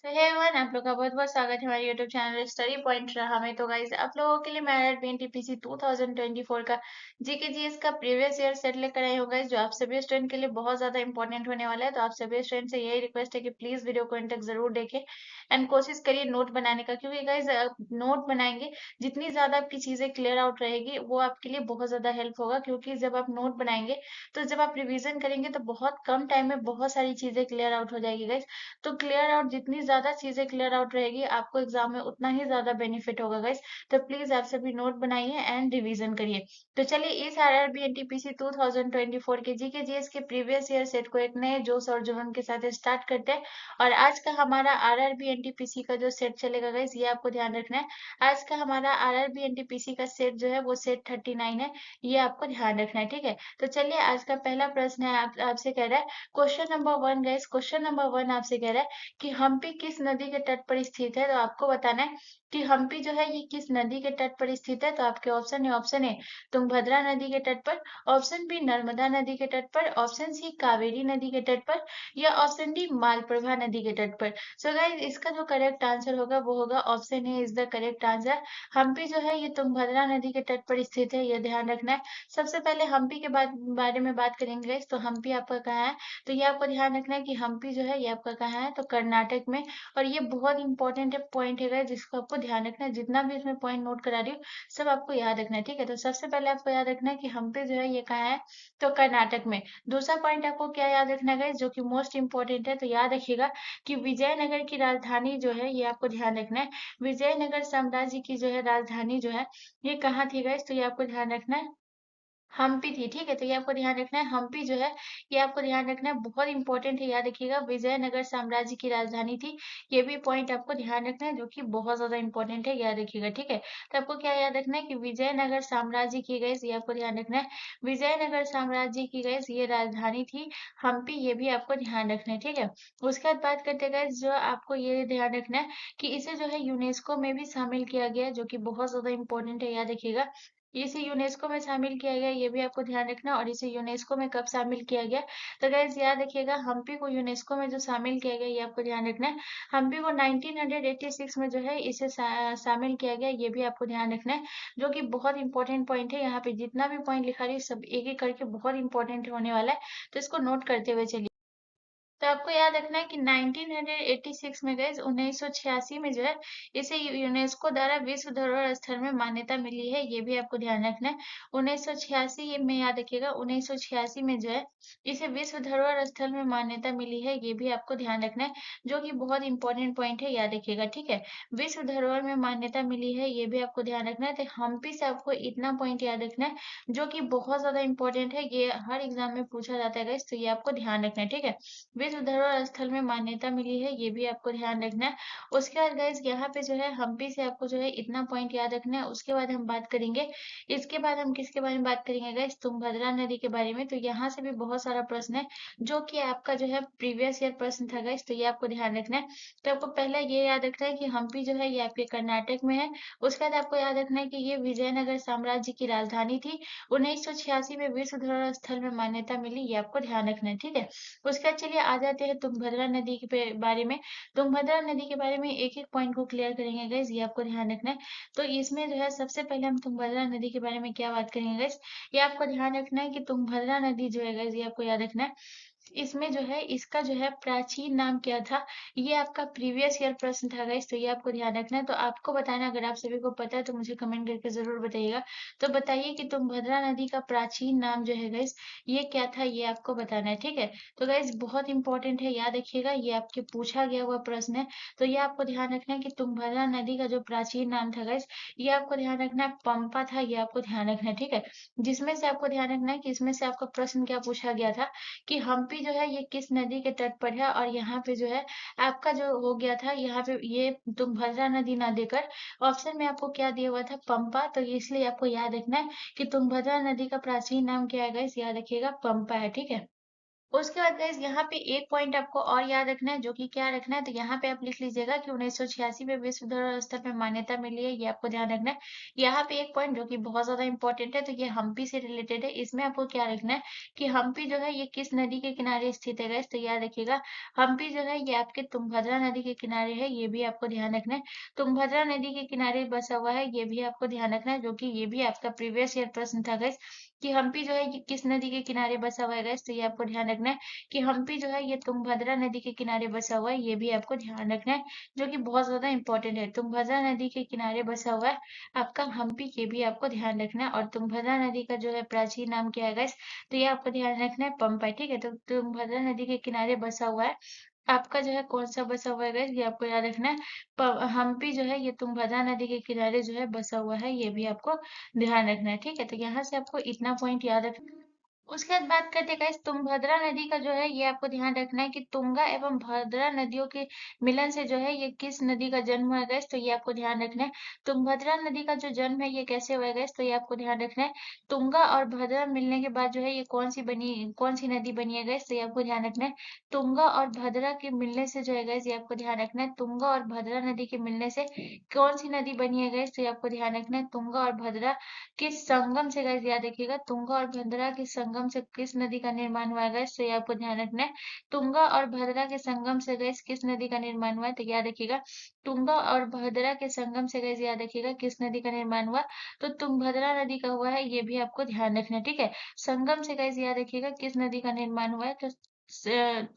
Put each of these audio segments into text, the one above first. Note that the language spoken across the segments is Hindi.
तो हे एवरीवन, आप लोग का बहुत बहुत स्वागत है हमारे यूट्यूब चैनल स्टडी पॉइंट रहा में। तो गाइज आप लोगों के लिए मैं बीएनटीपीसी 2024 का जीके जीएस का प्रीवियस ईयर सेट लेकर आई हूँ गाइज, जो आप सभी स्टूडेंट के लिए बहुत ज्यादा इंपॉर्टेंट होने वाला है। तो आप सभी स्टूडेंट से यही रिक्वेस्ट है कि प्लीज वीडियो को एंड तक जरूर देखें एंड कोशिश करिए नोट बनाने का, क्योंकि गाइज नोट बनाएंगे जितनी ज्यादा आपकी चीजें क्लियर आउट रहेगी वो आपके लिए बहुत ज्यादा हेल्प होगा। क्योंकि जब आप नोट बनाएंगे तो जब आप रिविजन करेंगे तो बहुत कम टाइम में बहुत सारी चीजें क्लियर आउट हो जाएगी गाइज। तो क्लियर आउट जितनी ज्यादा चीजें क्लियर आउट रहेगी आपको एग्जाम में उतना ही ज्यादा बेनिफिट होगा गाइस। तो प्लीज आप सभी नोट बनाइए एंड रिवीजन करिए। तो चलिए इस आरआरबी एनटीपीसी 2024 के जीके जीएस के प्रीवियस ईयर सेट को एक नए जोश और जुनून के साथ स्टार्ट करते हैं। और आज का हमारा आरआरबी एनटीपीसी का जो सेट चलेगा गाइस, ये आपको ध्यान रखना है। आज का हमारा आरआरबी एनटीपीसी का सेट जो है वो सेट 39 है, ये आपको ध्यान रखना है, ठीक है। तो चलिए आज का पहला प्रश्न है, आपसे कह रहा है question number 1 guys. Question number 1 आपसे कह रहा है कि हम्पी किस नदी के तट पर स्थित है। तो आपको बताना है कि हम्पी जो है ये किस नदी के तट पर स्थित है। तो आपके ऑप्शन है, ऑप्शन ए तुंगभद्रा नदी के तट पर, ऑप्शन बी नर्मदा नदी के तट पर, ऑप्शन सी कावेरी नदी के तट पर, या ऑप्शन डी मालप्रभा नदी के तट पर। सो गाइस इसका जो करेक्ट आंसर होगा वो होगा option A is the correct answer. Hampi जो है ये तुंगभद्रा नदी के तट पर स्थित है, ये ध्यान रखना है। सबसे पहले हम्पी के बारे में बात करेंगे guys। तो हम्पी आपका कहाँ है? तो ये आपको ध्यान रखना है कि हम्पी जो है ये आपका कहाँ है, तो कर्नाटक में। और ये बहुत इंपॉर्टेंट है पॉइंट है जिसको आपको ध्यान रखना है। जितना भी इसमें पॉइंट नोट करा रही हूँ सब आपको याद रखना है, ठीक है। तो सबसे पहले आपको याद रखना है कि हम्पी जो है ये कहाँ है, तो कर्नाटक में। दूसरा पॉइंट आपको क्या याद रखना है जो कि मोस्ट इंपॉर्टेंट है, तो याद रखिएगा कि विजयनगर की राजधानी जो है ये आपको ध्यान रखना है। विजयनगर साम्राज्य की जो है राजधानी जो है ये कहाँ थी गाइस, तो ये आपको ध्यान रखना है हम्पी थी, ठीक है। तो ये आपको ध्यान रखना है, हम्पी जो है ये आपको ध्यान रखना है, बहुत इंपॉर्टेंट है, याद रखिएगा। विजयनगर साम्राज्य की राजधानी थी, ये भी पॉइंट आपको ध्यान रखना है, जो कि बहुत ज्यादा इंपॉर्टेंट है, याद रखिएगा, ठीक है। तो आपको क्या याद रखना है कि विजयनगर साम्राज्य की गई, ये आपको ध्यान रखना है। विजयनगर साम्राज्य की गई ये राजधानी थी हम्पी, ये भी आपको ध्यान रखना है, ठीक है। उसके बाद बात करते गए जो आपको ये ध्यान रखना है कि इसे जो है यूनेस्को में भी शामिल किया गया है, जो कि बहुत ज्यादा इंपॉर्टेंट है, याद रखिएगा। इसे यूनेस्को में शामिल किया गया, ये भी आपको ध्यान रखना। और इसे यूनेस्को में कब शामिल किया गया, तो गाइस याद रखिएगा हम्पी को यूनेस्को में जो शामिल किया गया ये आपको ध्यान रखना है। हम्पी को 1986 में जो है इसे शामिल किया गया, ये भी आपको ध्यान रखना है, जो कि बहुत इंपॉर्टेंट पॉइंट है। यहाँ पे जितना भी पॉइंट लिखा रही है सब एक एक करके बहुत इंपॉर्टेंट होने वाला है, तो इसको नोट करते हुए चलिए। तो आपको याद रखना है कि 1986 में गए 1986 में जो है इसे यूनेस्को द्वारा विश्व धरोहर स्थल में मान्यता मिली है, ये भी आपको ध्यान रखना है। 1986 में याद रखिएगा, 1986 में जो है इसे विश्व धरोहर स्थल में मान्यता मिली है, ये भी आपको ध्यान रखना है, जो कि बहुत इंपॉर्टेंट पॉइंट है, याद रखिएगा, ठीक है। विश्व धरोहर में मान्यता मिली है, ये भी आपको ध्यान रखना है। तो हम्पी से आपको इतना पॉइंट याद रखना है, जो कि बहुत ज्यादा इंपॉर्टेंट है, ये हर एग्जाम में पूछा जाता है guys, तो ये आपको ध्यान रखना है, ठीक है। विश्व धरोहर स्थल में मान्यता मिली है, ये भी आपको ध्यान रखना है। उसके बाद गाइस यहाँ पे जो है हम्पी से आपको जो है इतना पॉइंट याद रखना है। उसके बाद हम बात करेंगे, इसके बाद हम किसके बारे में बात करेंगे गाइस, तुंगभद्रा नदी के बारे में। तो यहाँ से भी बहुत सारा प्रश्न है, जो कि आपका जो है प्रीवियस ईयर प्रश्न था गाइस, तो ये आपको ध्यान रखना है। तो आपको पहला ये याद रखना है कि हम्पी जो है ये आपके कर्नाटक में है। उसके बाद आपको याद रखना है कि ये विजयनगर साम्राज्य की राजधानी थी। 1986 में विश्व धरोहर स्थल में मान्यता मिली, ये आपको ध्यान रखना है, ठीक है। उसके बाद चलिए आ जाते हैं तुंगभद्रा नदी के बारे में। तुंगभद्रा नदी के बारे में एक एक पॉइंट को क्लियर करेंगे गाइस, ये आपको ध्यान रखना है। तो इसमें जो है सबसे पहले हम तुंगभद्रा नदी के बारे में क्या बात करेंगे गाइस, ये आपको ध्यान रखना है कि तुंगभद्रा नदी जो है गाइस ये आपको याद रखना है। इसमें जो है इसका जो है प्राचीन नाम क्या था, ये आपका प्रीवियस ईयर प्रश्न था गाइस, तो ये आपको ध्यान रखना है। तो आपको बताना, अगर आप सभी को पता है तो मुझे कमेंट करके जरूर बताइएगा। तो बताइए कि तुंगभद्रा नदी का प्राचीन नाम जो है गाइस ये क्या था, ये आपको बताना है, ठीक है। तो गाइस बहुत इंपॉर्टेंट है, याद रखिएगा, ये आपके पूछा गया हुआ प्रश्न है। तो ये आपको ध्यान रखना है कि तुंगभद्रा नदी का जो प्राचीन नाम था गाइस, ये आपको ध्यान रखना है पंपा था, ये आपको ध्यान रखना है, ठीक है। जिसमें से आपको ध्यान रखना है कि इसमें से आपका प्रश्न क्या पूछा गया था, कि हम्पी जो है ये किस नदी के तट पर है। और यहाँ पे जो है आपका जो हो गया था, यहाँ पे ये तुंगभद्रा नदी ना देकर ऑप्शन में आपको क्या दिया हुआ था, पंपा। तो इसलिए आपको याद रखना है कि तुंगभद्रा नदी का प्राचीन नाम क्या है गाइस, याद रखिएगा पंपा है, ठीक है। उसके बाद गाइस यहाँ पे एक पॉइंट आपको और याद रखना है, जो कि क्या रखना है, तो यहाँ पे आप लिख लीजिएगा कि 1986 में विश्व धरोहर स्थल पे मान्यता मिली है, ये आपको ध्यान रखना है। यहाँ पे एक पॉइंट जो कि बहुत ज्यादा इंपॉर्टेंट है, तो ये हम्पी से रिलेटेड है। इसमें आपको क्या रखना है कि हम्पी जो है ये किस नदी के किनारे स्थित है गाइस, तो याद रखिएगा हम्पी जो है ये आपके तुंगभद्रा नदी के किनारे है, ये भी आपको ध्यान रखना है। तुंगभद्रा नदी के किनारे बसा हुआ है, ये भी आपको ध्यान रखना है, जो कि ये भी आपका प्रीवियस ईयर प्रश्न था गाइस कि हम्पी जो है ये किस नदी के किनारे बसा हुआ है गाइस, तो ये आपको ध्यान रखना है कि हम्पी जो है ये तुंगभद्रा नदी के किनारे बसा हुआ है, ये भी आपको ध्यान रखना है, जो कि बहुत ज्यादा इंपॉर्टेंट है। तुंगभद्रा नदी के किनारे बसा हुआ है आपका हम्पी, ये भी आपको ध्यान रखना है। और तुंगभद्रा नदी का जो है प्राचीन नाम क्या है गाइस, तो ये आपको ध्यान रखना है पंपा, ठीक है। तो तुंगभद्रा नदी के किनारे बसा हुआ है आपका जो है कौन सा बसा हुआ है गाइस, ये आपको याद रखना है। हम्पी जो है ये तुंगभद्रा नदी के किनारे जो है बसा हुआ है, ये भी आपको ध्यान रखना है, ठीक है। तो यहाँ से आपको इतना पॉइंट याद रखना है। उसके बाद बात करते हैं गाइस तुंगभद्रा नदी का, जो है ये आपको ध्यान रखना है कि तुंगा एवं भद्रा नदियों के मिलन से जो है ये किस नदी का जन्म हुआ है गाइस, तो ये आपको ध्यान रखना है। तुंगभद्रा नदी का जो जन्म है ये कैसे हुआ है गाइस, तो ये आपको ध्यान रखना है। तुंगा और भद्रा मिलने के बाद जो है ये कौन सी नदी बनी है गाइस, तो ये आपको ध्यान रखना है। तुंगा और भद्रा के मिलने से जो है गाइस ये आपको ध्यान रखना है, तुंगा और भद्रा नदी के मिलने से कौन सी नदी बनी है गाइस, तो ये आपको ध्यान रखना है। तुंगा और भद्रा किस संगम से, गाइस याद रखिएगा, तुंगा और भद्रा के संगम से किस नदी का निर्माण हुआ है गाइस, तो ये आपको ध्यान रखना है। तुंगा और भद्रा के संगम से गाइस किस नदी का निर्माण हुआ है, तो याद रखिएगा तुंगा और भद्रा के संगम से गाइस याद रखिएगा किस नदी का निर्माण हुआ, तो तुंगभद्रा नदी का हुआ है, ये भी आपको ध्यान रखना है, ठीक है। संगम से गाइस याद रखिएगा किस नदी का निर्माण हुआ है, तो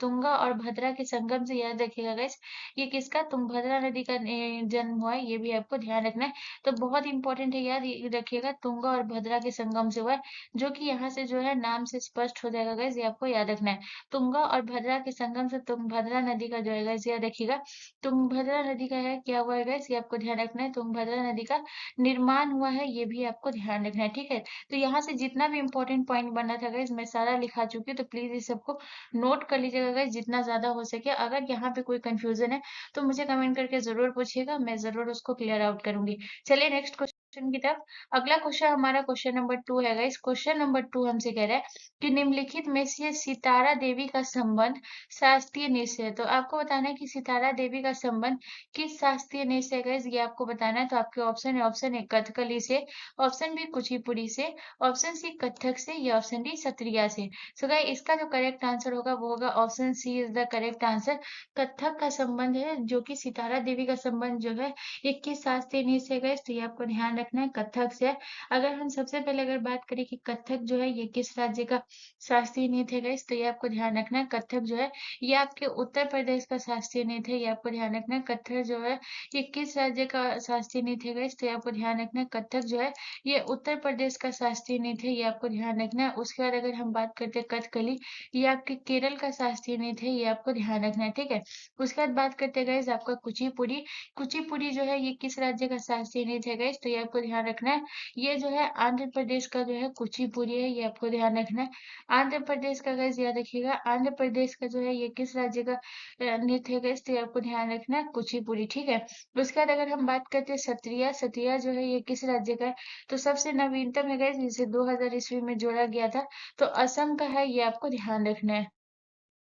तुंगा और भद्रा के संगम से याद रखिएगा गाइस ये किसका, तुंगभद्रा नदी का जन्म हुआ है, ये भी आपको ध्यान रखना है। तो बहुत इंपॉर्टेंट है, याद रखिएगा तुंगा और भद्रा के संगम से हुआ है, जो कि यहाँ से जो है नाम से स्पष्ट हो जाएगा गाइस, ये आपको याद रखना है। तुंगा और भद्रा के संगम से तुंगभद्रा नदी का जो है गाइस याद रखिएगा, तुंगभद्रा नदी का है क्या हुआ है गाइस, ये आपको ध्यान रखना है। तुंगभद्रा नदी का निर्माण हुआ है, ये भी आपको ध्यान रखना है, ठीक है। तो यहाँ से जितना भी इंपॉर्टेंट पॉइंट बना था गाइस मैं सारा लिखा चुकी हूँ, तो प्लीज इस सबको नोट कर लीजिएगा गाइस जितना ज्यादा हो सके। अगर यहाँ पे कोई कंफ्यूजन है तो मुझे कमेंट करके जरूर पूछिएगा, मैं जरूर उसको क्लियर आउट करूंगी। चलिए नेक्स्ट क्वेश्चन की तरफ। अगला क्वेश्चन हमारा क्वेश्चन नंबर 2 है गाइस। क्वेश्चन नंबर 2 हमसे कह रहा है कि निम्नलिखित में से सितारा देवी का संबंध शास्त्रीय नृत्य से है। तो आपको बताना है कि सितारा देवी का संबंध किस शास्त्रीय नृत्य से है गाइस, ये आपको बताना है। तो आपके ऑप्शन है, ऑप्शन ए कथकली से, ऑप्शन बी कुचिपुड़ी से, ऑप्शन सी कथक से, या ऑप्शन डी सत्रिया से। सो गाइस इसका जो करेक्ट आंसर होगा वो होगा option C is the correct answer. Kathak का संबंध है, जो कि सितारा देवी का संबंध जो है ये किस शास्त्रीय नृत्य से गए, तो ये आपको ध्यान रखना है कथक से। अगर हम सबसे पहले अगर बात करें कि कथक जो है ये किस राज्य का शास्त्रीय नृत्य है गए, तो ये आपको ध्यान रखना है कथक जो है ये आपके उत्तर प्रदेश का शास्त्रीय नृत्य है, ये आपको ध्यान रखना है। कथक जो है ये किस राज्य का शास्त्रीय नृत्य है गए, तो ये आपको ध्यान रखना है कथक जो है ये उत्तर प्रदेश का शास्त्रीय नृत्य है, ये आपको ध्यान रखना है। उसके बाद अगर हम बात करते हैं कथकली, ये आपके केरल का शास्त्रीय नृत्य है, ये आपको ध्यान रखना है, ठीक है। उसके बाद बात करते हैं गाइस आपका कुचिपुड़ी। कुचिपुड़ी जो है ये किस राज्य का शास्त्रीय नृत्य है गाइस, तो ये आपको ध्यान रखना है। ये जो है आंध्र प्रदेश का जो है कुचिपुड़ी है, ये आपको ध्यान रखना है। आंध्र प्रदेश का गाइस याद रखिएगा, आंध्र प्रदेश का जो है ये किस राज्य का नृत्य है गाइस, तो ये आपको ध्यान रखना है कुचिपुड़ी, ठीक है। उसके बाद अगर हम बात करते हैं सत्रिया, सत्रिया जो है ये किस राज्य का है, तो सबसे नवीनतम है गाइस, जिसे 2000 ईस्वी में जोड़ा गया था, तो असम का है, ये आपको ध्यान रखना है।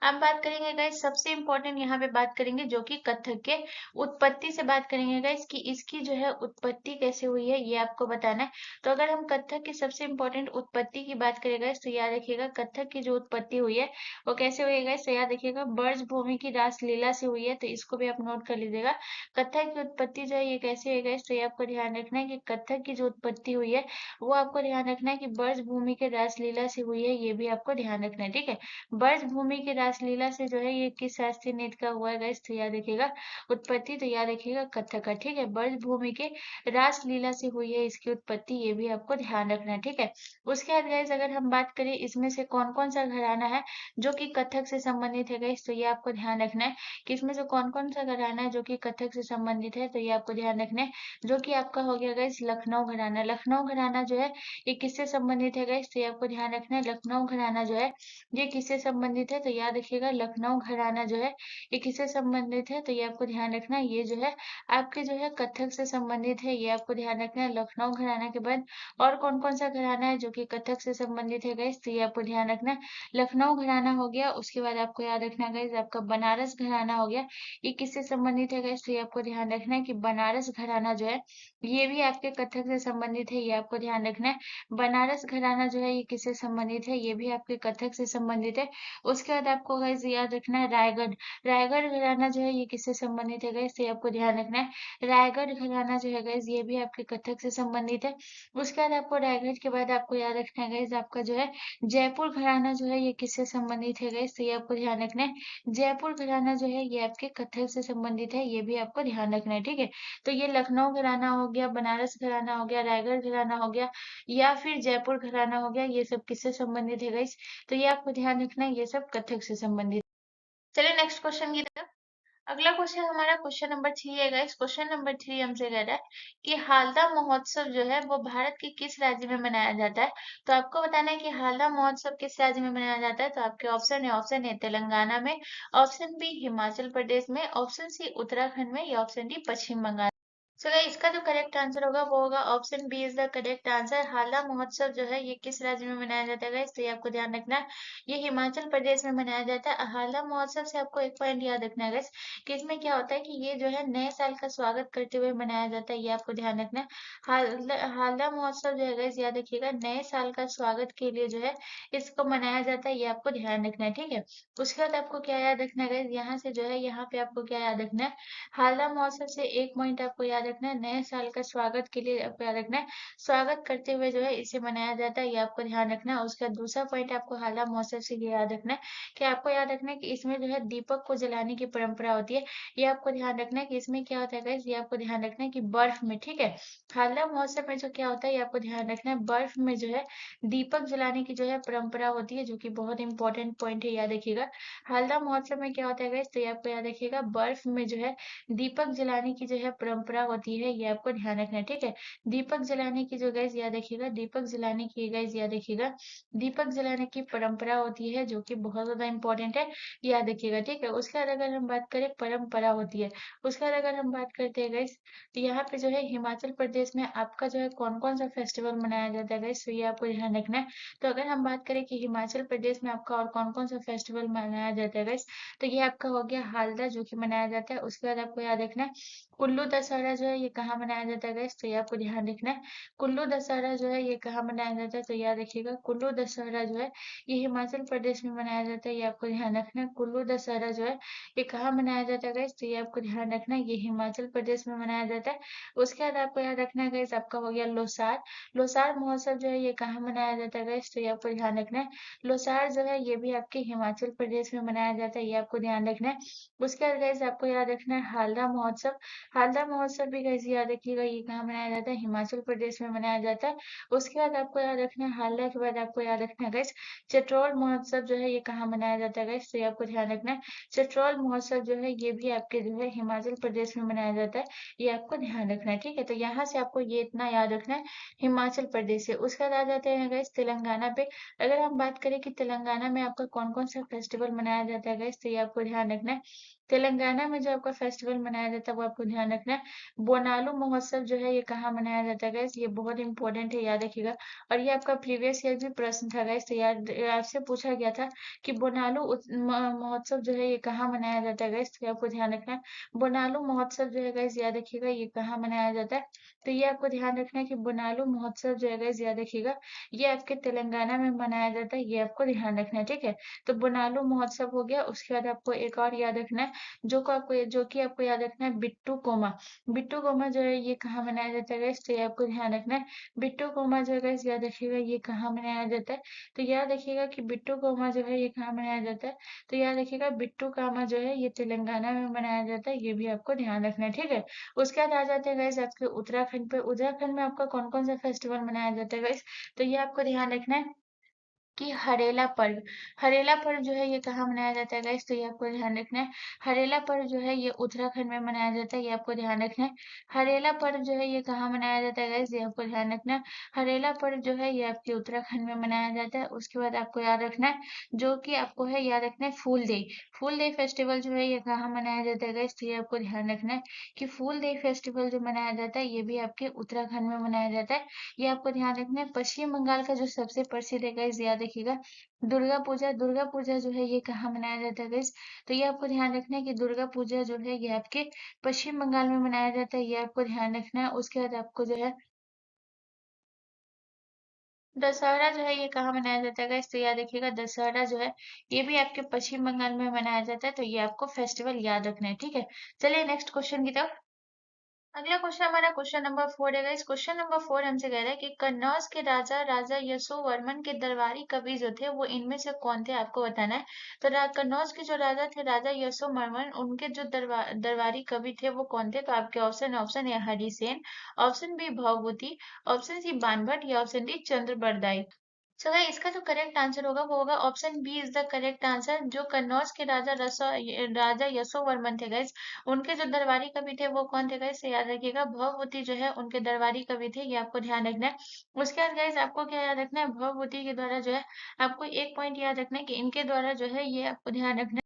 अब बात करेंगे गाइस सबसे इम्पोर्टेंट यहाँ पे बात करेंगे जो कि कथक के उत्पत्ति से बात करेंगे गाइस कि इसकी जो है उत्पत्ति कैसे हुई है, ये आपको बताना है। तो अगर हम कथक की सबसे इम्पोर्टेंट उत्पत्ति की बात करें गाइस, तो याद रखिएगा कथक की जो उत्पत्ति हुई है वो कैसे हुई है गाइस, तो याद रखिएगा ब्रज भूमि की रासलीला से हुई है, तो इसको भी आप नोट कर लीजिएगा। कथक की उत्पत्ति जो है ये कैसे हुई है गाइस, तो ये आपको ध्यान रखना है कि कथक की जो उत्पत्ति हुई है वो आपको ध्यान रखना है कि ब्रज भूमि के रासलीला से हुई है, ये भी आपको ध्यान रखना है, ठीक है। ब्रज भूमि की रासलीला से जो है ये किस शास्त्रीय नृत्य का हुआ है गाइस, तो याद रखिएगा उत्पत्ति, तो याद रखिएगा कथक का, ठीक है। ब्रज भूमि के रासलीला से हुई है इसकी उत्पत्ति, ये भी आपको ध्यान रखना है, ठीक है। उसके बाद गाइस अगर हम बात करें इसमें से कौन कौन सा घराना है जो कि कथक से संबंधित है गाइस, तो ये आपको ध्यान रखना है कि इसमें से कौन कौन सा घराना है जो कि कथक से संबंधित है, तो ये आपको ध्यान रखना है। जो कि आपका हो गया गाइस लखनऊ घराना। लखनऊ घराना जो है ये किससे संबंधित है गाइस, तो ये आपको ध्यान रखना है। लखनऊ घराना जो है ये किससे संबंधित है, तो याद याद रखिएगा लखनऊ घराना जो है ये किससे संबंधित है, तो ये आपको ध्यान रखना है। ये जो है आपके जो है कथक से संबंधित है, ये आपको ध्यान रखना है। लखनऊ घराना के बाद और कौन-कौन सा घराना है जो कि कथक से संबंधित है गाइस, तो ये आपको ध्यान रखना है। लखनऊ घराना हो गया, उसके बाद आपको याद रखना है गाइस आपका बनारस घराना हो गया। ये किससे संबंधित है गाइस, तो ये आपको ध्यान रखना है कि बनारस घराना जो है ये भी आपके कथक से संबंधित है, ये आपको ध्यान रखना है। बनारस घराना जो है ये किससे संबंधित है, ये भी आपके कथक से संबंधित है। उसके बाद आपको गाइस याद रखना है रायगढ़, रायगढ़ घराना जो है ये किससे संबंधित है गाइस, तो ये आपको ध्यान रखना है। रायगढ़ घराना जो है गाइस ये भी आपके कथक से संबंधित है। उसके बाद आपको रायगढ़ के बाद आपको याद रखना है गाइस आपका जो है जयपुर घराना जो है ये किससे संबंधित है गाइस, तो ये आपको ध्यान रखना है। जयपुर घराना जो है ये आपके कथक से संबंधित है, ये भी आपको ध्यान रखना है, ठीक है। तो ये लखनऊ घराना हो गया, बनारस घराना हो गया, रायगढ़ घराना हो गया या फिर जयपुर घराना हो गया, ये सब किससे संबंधित है गाइस, तो ये आपको ध्यान रखना है, ये सब कथक से संबंधित। चलिए नेक्स्ट क्वेश्चन की तरफ। अगला क्वेश्चन हमारा क्वेश्चन नंबर 3 है गाइस। क्वेश्चन नंबर 3 हमसे कह रहा है कि हालदा महोत्सव जो है वो भारत के किस राज्य में मनाया जाता है। तो आपको बताना है कि हालदा महोत्सव किस राज्य में मनाया जाता है। तो आपके ऑप्शन ए तेलंगाना में, ऑप्शन बी हिमाचल प्रदेश में, ऑप्शन सी उत्तराखंड में या option D Paschim Bangal. So इसका जो करेक्ट आंसर होगा वो होगा option B is the correct answer. Halda Mahotsav जो है ये किस राज्य में मनाया जाता है गाइस, तो ये आपको ध्यान रखना है। ये हिमाचल प्रदेश में मनाया जाता है। हालदा महोत्सव से आपको एक पॉइंट याद रखना है गाइस कि इसमें क्या होता है कि ये जो है नए साल का स्वागत करते हुए मनाया जाता है, ये आपको ध्यान रखना है। हालदा महोत्सव जो है गाइस याद रखिएगा नए साल का स्वागत के लिए जो है इसको मनाया जाता है, ये आपको ध्यान रखना है, ठीक है। उसके बाद आपको क्या याद रखना है गाइस, यहाँ से जो है यहाँ पे आपको क्या याद रखना है, हालदा महोत्सव से एक पॉइंट आपको याद रखना है, नए साल का स्वागत के लिए आपको याद रखना है, स्वागत करते हुए जो है इसे मनाया जाता है, ये आपको ध्यान रखना है। उसका दूसरा पॉइंट आपको हालदा महोत्सव से ये याद रखना है कि आपको याद रखना है कि इसमें जो है दीपक को जलाने की परंपरा होती है, ये आपको ध्यान रखना है कि इसमें क्या होता है गाइस, ये आपको ध्यान रखना है कि बर्फ में, ठीक है। हालदा महोत्सव में जो क्या होता है ये आपको ध्यान रखना है, बर्फ में जो है दीपक जलाने की जो है परंपरा होती है, जो कि बहुत इंपॉर्टेंट पॉइंट है, याद रखिएगा। हालदा महोत्सव में क्या होता है गाइस, तो ये आपको याद रखिएगा बर्फ में जो है दीपक जलाने की जो है परंपरा होती है, ये आपको ध्यान रखना है, ठीक है। दीपक जलाने की जो गाइस याद रखिएगा, दीपक जलाने की गाइस याद रखिएगा, दीपक जलाने की परंपरा होती है जो कि बहुत ज्यादा इंपॉर्टेंट है, याद रखिएगा, ठीक है। उसके बाद अगर हम बात करें परंपरा होती है, उसके बाद अगर हम बात करते हैं गाइस तो यहाँ पे जो है हिमाचल प्रदेश में आपका जो है कौन कौन सा फेस्टिवल मनाया जाता है गाइस, तो ये आपको ध्यान रखना है। तो अगर हम बात करें कि हिमाचल प्रदेश में आपका और कौन कौन सा फेस्टिवल मनाया जाता है गाइस, तो ये आपका हो गया हालदा जो कि मनाया जाता है। उसके बाद आपको याद रखना है कुल्लू दशहरा जो है ये कहाँ मनाया जाता है गाइस, तो ये आपको ध्यान रखना है। कुल्लू दशहरा जो है ये कहाँ मनाया जाता है, तो याद रखिएगा कुल्लू दशहरा जो है ये हिमाचल प्रदेश में मनाया जाता है, ये आपको ध्यान रखना है। कुल्लू दशहरा जो है ये कहाँ मनाया जाता है गाइस, तो ये आपको ध्यान रखना है, ये हिमाचल प्रदेश में मनाया जाता है। उसके बाद आपको याद रखना है गाइस आपका हो गया लोसार, लोसार महोत्सव जो है ये कहाँ मनाया जाता है गाइस, तो ये आपको ध्यान रखना है। लोसार जो है ये भी आपके हिमाचल प्रदेश में मनाया जाता है, ये आपको ध्यान रखना है। उसके बाद गाइस आपको याद रखना है हालदा महोत्सव, हालदा महोत्सव भी गाइस याद रखिएगा ये कहाँ मनाया जाता है, हिमाचल प्रदेश में मनाया जाता है। उसके बाद आपको याद रखना है हालदा के बाद आपको याद रखना है गाइस चट्रोल महोत्सव जो है ये कहाँ मनाया जाता है गाइस, तो ये आपको ध्यान रखना है। चट्रोल महोत्सव जो है ये भी आपके जो है हिमाचल प्रदेश में मनाया जाता है, ये आपको ध्यान रखना है, ठीक है। तो यहाँ से आपको ये इतना याद रखना है हिमाचल प्रदेश से। उसके बाद आ जाते हैं गाइस तेलंगाना पे। अगर हम बात करें कि तेलंगाना में आपका कौन कौन सा फेस्टिवल मनाया जाता है गाइस, तो ये आपको ध्यान रखना है। तेलंगाना में जो आपका फेस्टिवल मनाया जाता है वो आपको ध्यान रखना है। बोनालू महोत्सव जो है ये कहाँ मनाया जाता है गाइस, ये बहुत इंपॉर्टेंट है, याद रखिएगा। और ये आपका प्रीवियस ईयर भी प्रश्न था गाइस, तो याद आपसे पूछा गया था कि बोनालू महोत्सव जो है ये कहाँ मनाया जाता है गाइस, तो ये आपको ध्यान रखना है। बोनालू महोत्सव जो है गाइस याद रखिएगा ये कहाँ मनाया जाता है, तो ये आपको ध्यान रखना है कि बोनालू महोत्सव जो है गाइस याद रखिएगा ये आपके तेलंगाना में मनाया जाता है, ये आपको ध्यान रखना है, ठीक है। तो बोनालू महोत्सव हो गया। उसके बाद आपको एक और याद रखना है जो कि आपको याद रखना है बिट्टू कोमा, बिट्टू कोमा जो है ये कहाँ मनाया जाता है गाइस, तो ये आपको ध्यान रखना है। बिट्टू कोमा जो है गाइस याद रखिएगा ये कहाँ मनाया जाता है, तो याद रखिएगा कि बिट्टू कोमा जो है ये कहाँ मनाया जाता है, तो याद रखिएगा बिट्टू कामा जो है ये तेलंगाना में मनाया जाता है, ये भी आपको ध्यान रखना है, ठीक है। उसके बाद आ जाते हैं गाइस आपके उत्तराखंड पे। उत्तराखंड में आपका कौन कौन सा फेस्टिवल मनाया जाता है गाइस, तो ये आपको ध्यान रखना है। कि हरेला पर्व। हरेला पर्व जो है ये कहाँ मनाया जाता है गाइस, तो ये आपको ध्यान रखना है। हरेला पर्व जो है ये उत्तराखंड में मनाया जाता है, ये आपको ध्यान रखना है। हरेला पर्व जो है ये कहाँ मनाया जाता है गाइस, ये आपको ध्यान रखना है। हरेला पर्व जो है ये आपके उत्तराखंड में मनाया जाता है। उसके बाद आपको याद रखना है, जो कि आपको है याद रखना है, full day. Full day festival जो है ये कहाँ मनाया जाता है गाइस, तो ये आपको ध्यान रखना है कि फूल डे फेस्टिवल जो मनाया जाता है ये भी आपके उत्तराखंड में मनाया जाता है। ये आपको ध्यान रखना है। पश्चिम बंगाल का जो सबसे प्रसिद्ध है गाइस, याद रखिएगा, दुर्गा पूजा। दुर्गा पूजा जो है ये कहाँ मनाया जाता है गाइस, तो ये आपको ध्यान रखना है कि दुर्गा पूजा जो है ये आपके पश्चिम बंगाल में मनाया जाता है, ये आपको ध्यान रखना है। उसके बाद आपको जो है दशहरा जो है ये कहाँ मनाया जाता है गाइस, तो याद रखिएगा, दशहरा जो है ये भी आपके पश्चिम बंगाल में मनाया जाता है, तो ये आपको फेस्टिवल याद रखना है, ठीक है। चलिए नेक्स्ट क्वेश्चन की तरफ। अगला क्वेश्चन हमारा क्वेश्चन नंबर 4 है गाइस। क्वेश्चन नंबर 4 हमसे कह रहा है कि कन्नौज के राजा राजा यशोवर्मन के दरबारी कवि जो थे वो इनमें से कौन थे, आपको बताना है। तो कन्नौज के जो राजा थे राजा यशोवर्मन, उनके जो दरबारी कवि थे वो कौन थे, तो आपके option option A Harisen, option B Bhavabhuti, option C Banabhatta या ऑप्शन डी चंद्रबरदाई। सो भाई इसका जो करेक्ट आंसर होगा वो होगा option B is the correct answer. जो कन्नौज के राजा यशोवर्मन थे गाइस, उनके जो दरबारी कवि थे वो कौन थे गाइस, याद रखिएगा, भवभूति जो है उनके दरबारी कवि थे, ये आपको ध्यान रखना है। उसके बाद गाइस आपको क्या याद रखना है, भवभूति के द्वारा जो है आपको एक पॉइंट याद रखना है कि इनके द्वारा जो है ये आपको ध्यान रखना है,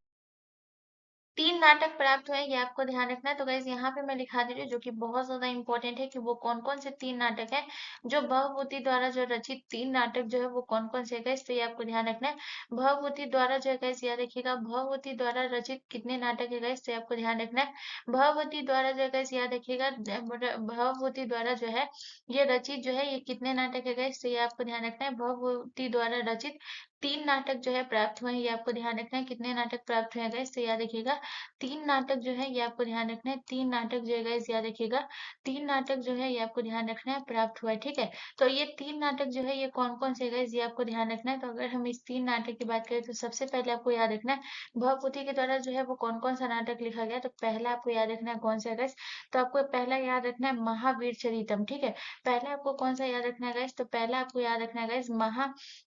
3 नाटक प्राप्त हुए, ये आपको ध्यान रखना है। तो गाइस यहाँ पे मैं लिखा दे रही हूँ, जो कि बहुत ज्यादा इंपॉर्टेंट है कि वो कौन कौन से 3 नाटक हैं, जो भवभूति द्वारा जो रचित 3 नाटक जो है वो कौन कौन से है गाइस, तो ये आपको ध्यान रखना है। भवभूति द्वारा जो है गाइस याद रखिएगा, भवभूति द्वारा रचित कितने नाटक है गाइस, तो ये आपको ध्यान रखना है। भवभूति द्वारा जो है गाइस याद रखिएगा, भवभूति द्वारा जो है ये रचित जो है ये कितने नाटक है गाइस, तो ये आपको ध्यान रखना है। भवभूति द्वारा रचित 3 नाटक जो है प्राप्त हुए हैं, ये आपको ध्यान रखना है। कितने नाटक प्राप्त हुए हैं गाइस, तो याद रखिएगा 3 नाटक जो है ये आपको ध्यान रखना है। 3 नाटक जो है गाइस याद रखिएगा, 3 नाटक जो है ये आपको ध्यान रखना है प्राप्त हुआ है, ठीक है। तो ये 3 नाटक जो है ये कौन-कौन से गाइस, ये आपको ध्यान रखना है। तो अगर हम इस 3 नाटक की बात करें तो सबसे पहले आपको याद रखना है भवभूति के द्वारा जो है वो कौन-कौन सा नाटक लिखा गया। तो पहला आपको याद रखना है कौन सा है गाइस, तो आपको पहला याद रखना है महावीर चरितम, ठीक है। पहला आपको कौन सा याद रखना है गाइस, तो पहला आपको याद रखना है गाइस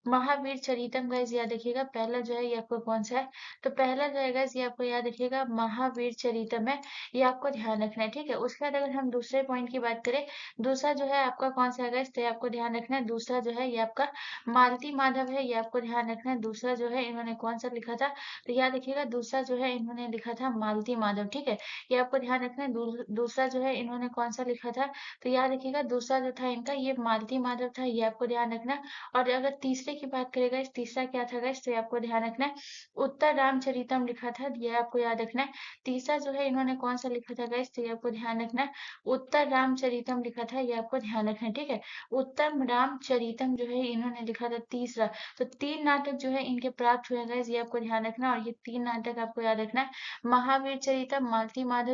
महावीर चरितम गाइस, याद रखिएगा पहला जो है ये आपको कौन सा है, तो पहला जो है गाइस ये आपको याद रखिएगा महावीर चरितम है, ये आपको ध्यान रखना है, ठीक है। उसके बाद अगर हम दूसरे पॉइंट की बात करें, दूसरा जो है आपका कौन सा है गाइस, तो ये आपको ध्यान रखना है। दूसरा जो है ये आपका मालती माधव है, ये आपको ध्यान रखना है। दूसरा जो है इन्होंने कौन सा लिखा था, तो याद रखिएगा दूसरा जो है इन्होंने लिखा था मालती माधव, ठीक है। ये आपको ध्यान रखना है। दूसरा जो है इन्होंने कौन सा लिखा था, तो याद रखिएगा दूसरा जो था इनका ये मालती माधव था, ये आपको ध्यान रखना है। और अगर तीसरे की बात करेगा, इस तीसरा क्या था गाइस, तो ये आपको ध्यान रखना है उत्तर रामचरितम लिखा था, ये आपको याद रखना है। तीसरा जो है इन्होंने कौन सा लिखा था गाइस, तो ये आपको ध्यान रखना है उत्तर रामचरितम लिखा था, ये आपको ध्यान रखना है, ठीक है। उत्तम रामचरितम जो है इन्होंने लिखा था तीसरा। तो 3 नाटक जो है इनके प्राप्त हुए गाइस, ये आपको ध्यान रखना। और ये 3 नाटक आपको याद रखना है, महावीर चरितम, मालती माधव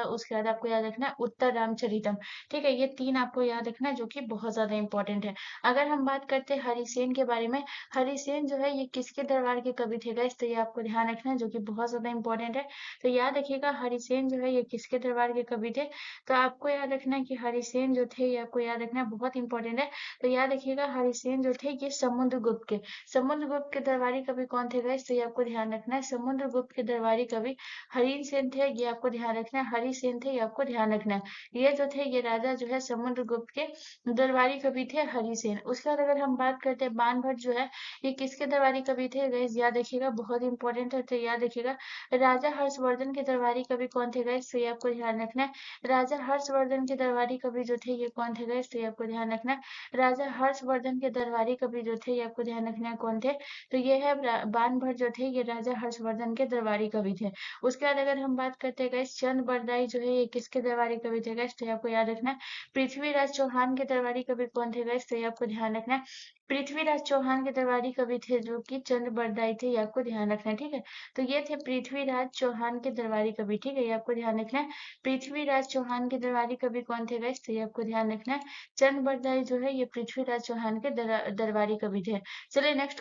उसके बाद आपको याद रखना है उत्तर रामचरितम, ठीक है। ये 3 आपको याद रखना है, जो कि बहुत ज्यादा इंपॉर्टेंट है। अगर हम बात करते हैं हरिसेन के बारे में, हरिसेन जो है ये किसके दरबार के कवि थे गाइस, तो ये आपको ध्यान रखना है, जो कि बहुत ज्यादा इंपॉर्टेंट है। तो याद रखिएगा हरिसेन जो है ये किसके दरबार के कवि थे, तो आपको याद रखना है कि हरिसेन जो थे ये आपको याद रखना है, बहुत इंपॉर्टेंट है। तो याद रखिएगा हरिसेन जो थे ये समुद्रगुप्त के दरबारी कवि कौन थे गाइस, तो ये आपको ध्यान रखना है। समुद्रगुप्त के दरबारी कवि हरिसेन थे, ये आपको ध्यान रखना है। हरिसेन थे, ये आपको ध्यान रखना है। ये जो थे ये राजा जो है समुद्रगुप्त के दरबारी कवि थे हरिसेन। उसके बाद अगर हम बात करते हैं बाणभट्ट जो है ये किसके दरबारी कवि थे गाइस, याद रखिएगा बहुत इंपॉर्टेंट है, तो याद रखिएगा राजा हर्षवर्धन के दरबारी कवि कौन थे गाइस, तो ये आपको ध्यान रखना है। राजा हर्षवर्धन के दरबारी कवि जो थे ये कौन थे गाइस, तो ये आपको ध्यान रखना है। राजा हर्षवर्धन के दरबारी कवि जो थे ये आपको ध्यान रखना है कौन थे, तो ये है बाणभट्ट जो थे ये राजा हर्षवर्धन के दरबारी कवि थे। उसके बाद अगर हम बात करते हैं गाइस चंद बरदाई जो है ये किसके दरबारी कवि थे गाइस, तो ये आपको याद रखना है। पृथ्वीराज चौहान के दरबारी कवि कौन थे गाइस, तो ये आपको ध्यान रखना है। पृथ्वीराज चौहान के दरबारी कवि थे जो कि चंद बरदाई थे, ये आपको ध्यान रखना है, ठीक है। तो ये थे पृथ्वीराज चौहान के दरबारी कवि, ठीक है, ये आपको ध्यान रखना है। पृथ्वीराज चौहान के दरबारी कवि कौन थे गाइस, तो ये आपको ध्यान रखना है। चंद बरदाई जो है ये पृथ्वीराज चौहान के दरबारी कवि थे। चलिए नेक्स्ट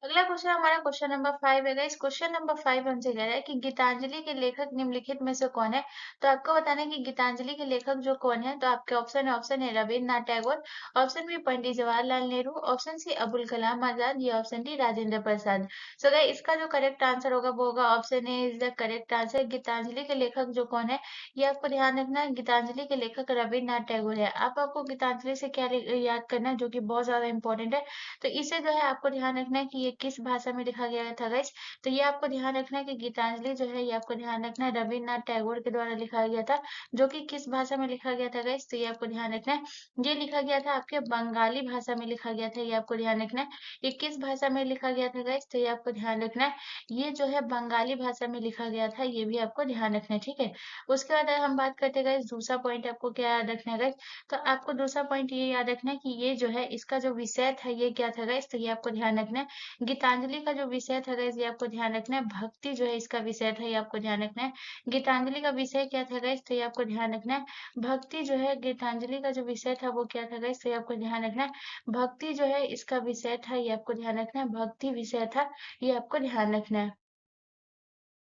अगला क्वेश्चन हमारा क्वेश्चन नंबर 5 है गाइस। क्वेश्चन नंबर 5 हमसे कह रहा है कि गीतांजलि के लेखक निम्नलिखित में से कौन है। तो आपको बताना है कि गीतांजलि के लेखक जो कौन है। तो आपके ऑप्शन है Rabindranath Tagore, option B Pandit Jawaharlal Nehru, option C Abul Kalam Azad, या option D Rajendra Prasad. So guys इसका जो करेक्ट आंसर होगा वो होगा option A is the correct answer. Gitanjali के लेखक जो कौन है, ये आपको ध्यान रखना है, गीतांजलि के लेखक रविन्द्रनाथ टैगोर है। आपको गीतांजलि से क्या याद करना है, जो कि बहुत ज्यादा इंपॉर्टेंट है। तो इसे जो है आपको ध्यान रखना है कि ये किस भाषा में लिखा गया था गाइस। तो ये आपको ध्यान रखना है कि गीतांजलि जो है ये आपको ध्यान रखना है रविन्द्रनाथ टैगोर के द्वारा लिखा गया था। जो कि किस भाषा में लिखा गया था गाइस, तो ये आपको ध्यान रखना है। ये लिखा गया था आपके बंगाली भाषा में लिखा गया था, ये आपको ध्यान रखना है। ये किस भाषा में लिखा गया था गाइस, तो ये आपको ध्यान रखना है। ये जो है बंगाली भाषा में लिखा गया था, ये भी आपको ध्यान रखना है, ठीक है। उसके बाद अगर हम बात करते हैं गाइस, दूसरा पॉइंट आपको क्या याद रखना है गाइस। तो आपको दूसरा पॉइंट ये याद रखना है कि ये जो है इसका जो विषय था ये क्या था गाइस, तो ये आपको ध्यान रखना है। गीतांजलि का जो विषय था गाइस, ये आपको ध्यान रखना है। भक्ति जो है इसका विषय था, ये आपको ध्यान रखना है। गीतांजलि का विषय क्या था गाइस, तो ये आपको ध्यान रखना है। भक्ति जो है गीतांजलि का जो विषय था वो क्या था गाइस, तो ये आपको ध्यान रखना है। भक्ति जो है इसका विषय था, ये आपको ध्यान रखना है। भक्ति विषय था, ये आपको ध्यान रखना है।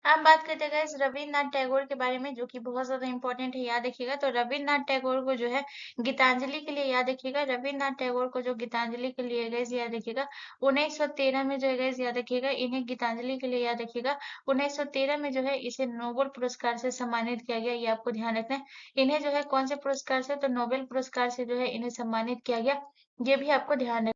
अब बात करते हैं गाइस रविन्द्रनाथ टैगोर के बारे में, जो कि बहुत ज्यादा इंपॉर्टेंट है, याद रखिएगा। तो रविन्द्रनाथ टैगोर को जो है गीतांजलि के लिए याद रखिएगा। रविन्द्रनाथ टैगोर को जो गीतांजलि के लिए गाइस याद रखिएगा। 1913 में जो है गाइस याद रखिएगा, इन्हें गीतांजलि के लिए याद रखिएगा। 1913 में जो है इसे नोबेल पुरस्कार से सम्मानित किया गया, ये आपको ध्यान रखना है। इन्हें जो है कौन से पुरस्कार से, तो नोबेल पुरस्कार से जो है इन्हें सम्मानित किया गया, ये भी आपको ध्यान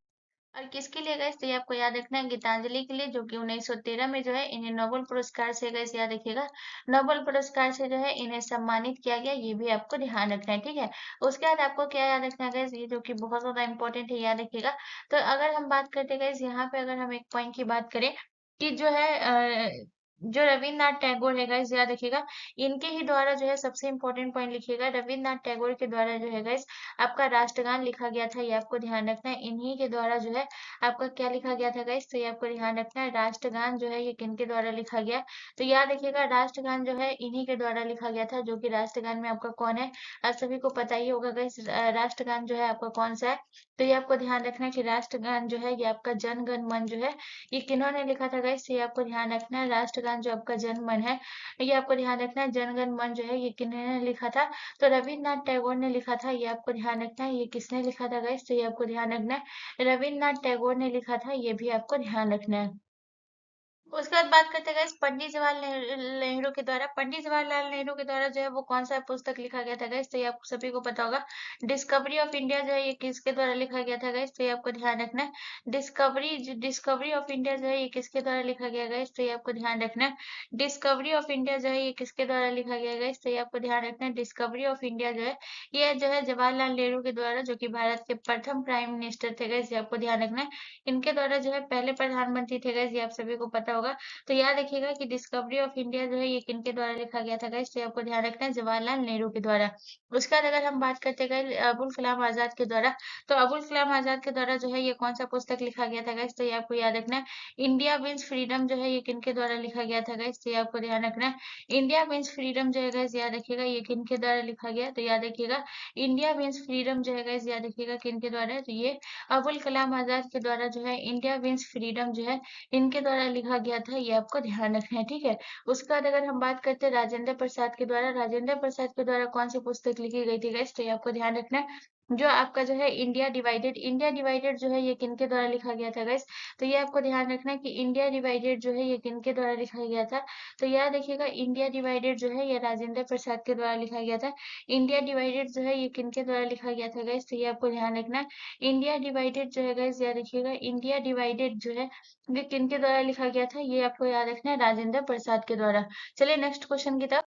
और किसके लिए गाइस, तो ये आपको याद रखना है गीतांजलि के लिए, जो कि 1913 में जो है इन्हें नोबेल पुरस्कार से गाइस याद रखिएगा। नोबेल पुरस्कार से जो है इन्हें सम्मानित किया गया, ये भी आपको ध्यान रखना है, ठीक है। उसके बाद आपको क्या याद रखना है गाइस, ये जो कि बहुत ज्यादा इंपॉर्टेंट है, याद रखिएगा। तो अगर हम बात करते हैं गाइस, यहाँ पे अगर हम एक पॉइंट की बात करें कि जो है जो रविन्द्रनाथ टैगोर है गाइस, याद रखिएगा। इनके ही द्वारा जो है सबसे इंपॉर्टेंट पॉइंट लिखिएगा, रविन्द्रनाथ टैगोर के द्वारा जो है गाइस आपका राष्ट्रगान लिखा गया था, ये आपको ध्यान रखना है। इन्हीं के द्वारा जो है आपका क्या लिखा गया था गाइस, तो ये आपको ध्यान रखना है। राष्ट्रगान जो है ये किनके द्वारा लिखा गया, तो याद रखिएगा राष्ट्रगान जो है इन्हीं के द्वारा लिखा गया था। जो कि राष्ट्रगान में आपका कौन है, आप सभी को पता ही होगा गाइस। राष्ट्रगान जो है आपका कौन सा है, तो ये आपको ध्यान रखना है कि राष्ट्रगान जो है ये आपका जन गण मन जो है ये किन्होंने लिखा था गाइस, ये आपको ध्यान रखना है। राष्ट्रगान जो आपका जन मन है, ये आपको ध्यान रखना है। जन गण मन जो है ये किन्होंने लिखा था, तो रविन्द्रनाथ टैगोर ने लिखा था, ये आपको ध्यान रखना है। ये किसने लिखा था गाइस, तो ये आपको ध्यान रखना है रविन्द्रनाथ टैगोर ने लिखा था, ये भी आपको ध्यान रखना है। उसके बाद बात करते हैं गाइस पंडित जवाहरलाल नेहरू के द्वारा। पंडित जवाहरलाल नेहरू के द्वारा जो है वो कौन सा पुस्तक लिखा गया था गाइस, तो ये आप सभी को पता होगा। डिस्कवरी ऑफ इंडिया जो है ये किसके द्वारा लिखा गया था गाइस, तो ये आपको ध्यान रखना है। डिस्कवरी ऑफ इंडिया जो है ये किसके द्वारा लिखा गया गाइस, तो ये आपको ध्यान रखना है। डिस्कवरी ऑफ इंडिया जो है ये किसके द्वारा लिखा गया गाइस, तो ये आपको ध्यान रखना है। डिस्कवरी ऑफ इंडिया जो है ये जो है जवाहरलाल नेहरू के द्वारा, जो कि भारत के प्रथम प्राइम मिनिस्टर थे गाइस, ये आपको ध्यान रखना है। इनके द्वारा जो है पहले प्रधानमंत्री थे गाइस, ये आप सभी को पता होगा। तो याद रखिएगा कि डिस्कवरी ऑफ इंडिया जो है ये किनके द्वारा लिखा गया था गाइस, तो आपको ध्यान रखना है जवाहरलाल नेहरू के द्वारा। उसके बाद अगर हम बात करते हैं गाइस अबुल कलाम आजाद के द्वारा, तो अबुल कलाम आजाद के द्वारा जो है ये कौन सा पुस्तक लिखा गया था गाइस, तो ये आपको याद रखना है। इंडिया विंस फ्रीडम जो है ये किनके द्वारा लिखा गया था गाइस, तो ये आपको ध्यान रखना है। इंडिया विंस फ्रीडम जो है गाइस याद रखिएगा ये किनके द्वारा लिखा गया, तो याद रखिएगा इंडिया विंस फ्रीडम जो है गाइस याद रखिएगा किनके द्वारा है, तो ये अबुल कलाम आजाद के द्वारा जो है इंडिया विंस फ्रीडम जो है इनके द्वारा लिखा गया था, ये आपको ध्यान रखना है, ठीक है। उसके बाद अगर हम बात करते हैं राजेंद्र प्रसाद के द्वारा, राजेंद्र प्रसाद के द्वारा कौन सी पुस्तक लिखी गई थी गाइस, तो ये आपको ध्यान रखना है। जो आपका जो है इंडिया डिवाइडेड जो है ये किनके द्वारा लिखा गया था गाइस, तो ये आपको ध्यान रखना है कि इंडिया डिवाइडेड जो है ये किनके द्वारा लिखा गया था, तो याद रखिएगा इंडिया डिवाइडेड जो है ये राजेंद्र प्रसाद के द्वारा लिखा गया था। इंडिया डिवाइडेड जो है ये किनके द्वारा लिखा गया था गाइस, तो ये आपको ध्यान रखना है। इंडिया डिवाइडेड जो है गाइस याद रखिएगा इंडिया डिवाइडेड जो है ये किनके द्वारा लिखा गया था, ये आपको याद रखना है राजेंद्र प्रसाद के द्वारा। चलिए नेक्स्ट क्वेश्चन की तरफ।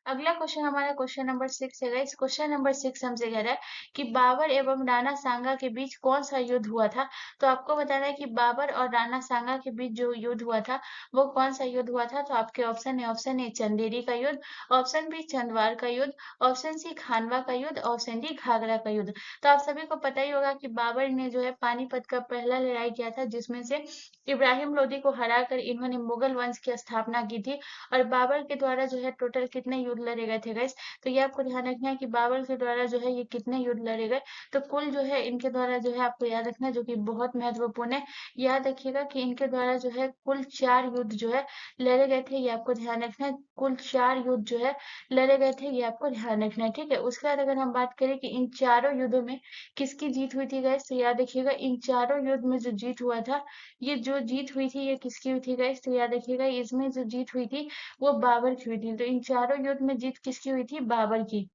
अगला क्वेश्चन हमारा क्वेश्चन नंबर 6 है गाइस। क्वेश्चन नंबर 6 हमसे कह रहा है कि बाबर एवं राणा सांगा के बीच कौन सा युद्ध हुआ था। तो आपको बताना है कि बाबर और राणा सांगा के बीच जो युद्ध हुआ था वो कौन सा युद्ध हुआ था। तो आपके ऑप्शन ए चंदेरी का युद्ध, ऑप्शन बी चंदवार का युद्ध, ऑप्शन सी खानवा का युद्ध, ऑप्शन डी घाघरा का युद्ध। तो आप सभी को पता ही होगा कि बाबर ने जो है पानीपत का पहला लड़ाई किया था, जिसमें से इब्राहिम लोदी को हराकर इन्होंने मुगल वंश की स्थापना की थी। और बाबर के द्वारा जो है टोटल कितने युद्ध लड़े गए थे गाइस? तो ये आपको ध्यान रखना है कि बाबर के द्वारा जो है ये कितने युद्ध लड़े गए। तो कुल जो है इनके द्वारा जो है आपको याद रखना है, जो कि बहुत महत्वपूर्ण है। याद रखिएगा कि इनके द्वारा जो है कुल 4 युद्ध जो है लड़े गए थे, ये आपको ध्यान रखना है। कुल 4 युद्ध जो है लड़े गए थे, ये आपको ध्यान रखना है, ठीक है। उसके बाद अगर हम बात करें कि इन चारों युद्धों में किसकी जीत हुई थी गाइस, तो याद रखिएगा इन चारों युद्ध में जो जीत हुआ था, ये जो जीत हुई थी ये किसकी हुई थी गाइस, तो याद रखिएगा इसमें जो जीत हुई थी वो बाबर की हुई थी। तो इन चारों युद्ध में जीत किसकी हुई थी? बाबर की।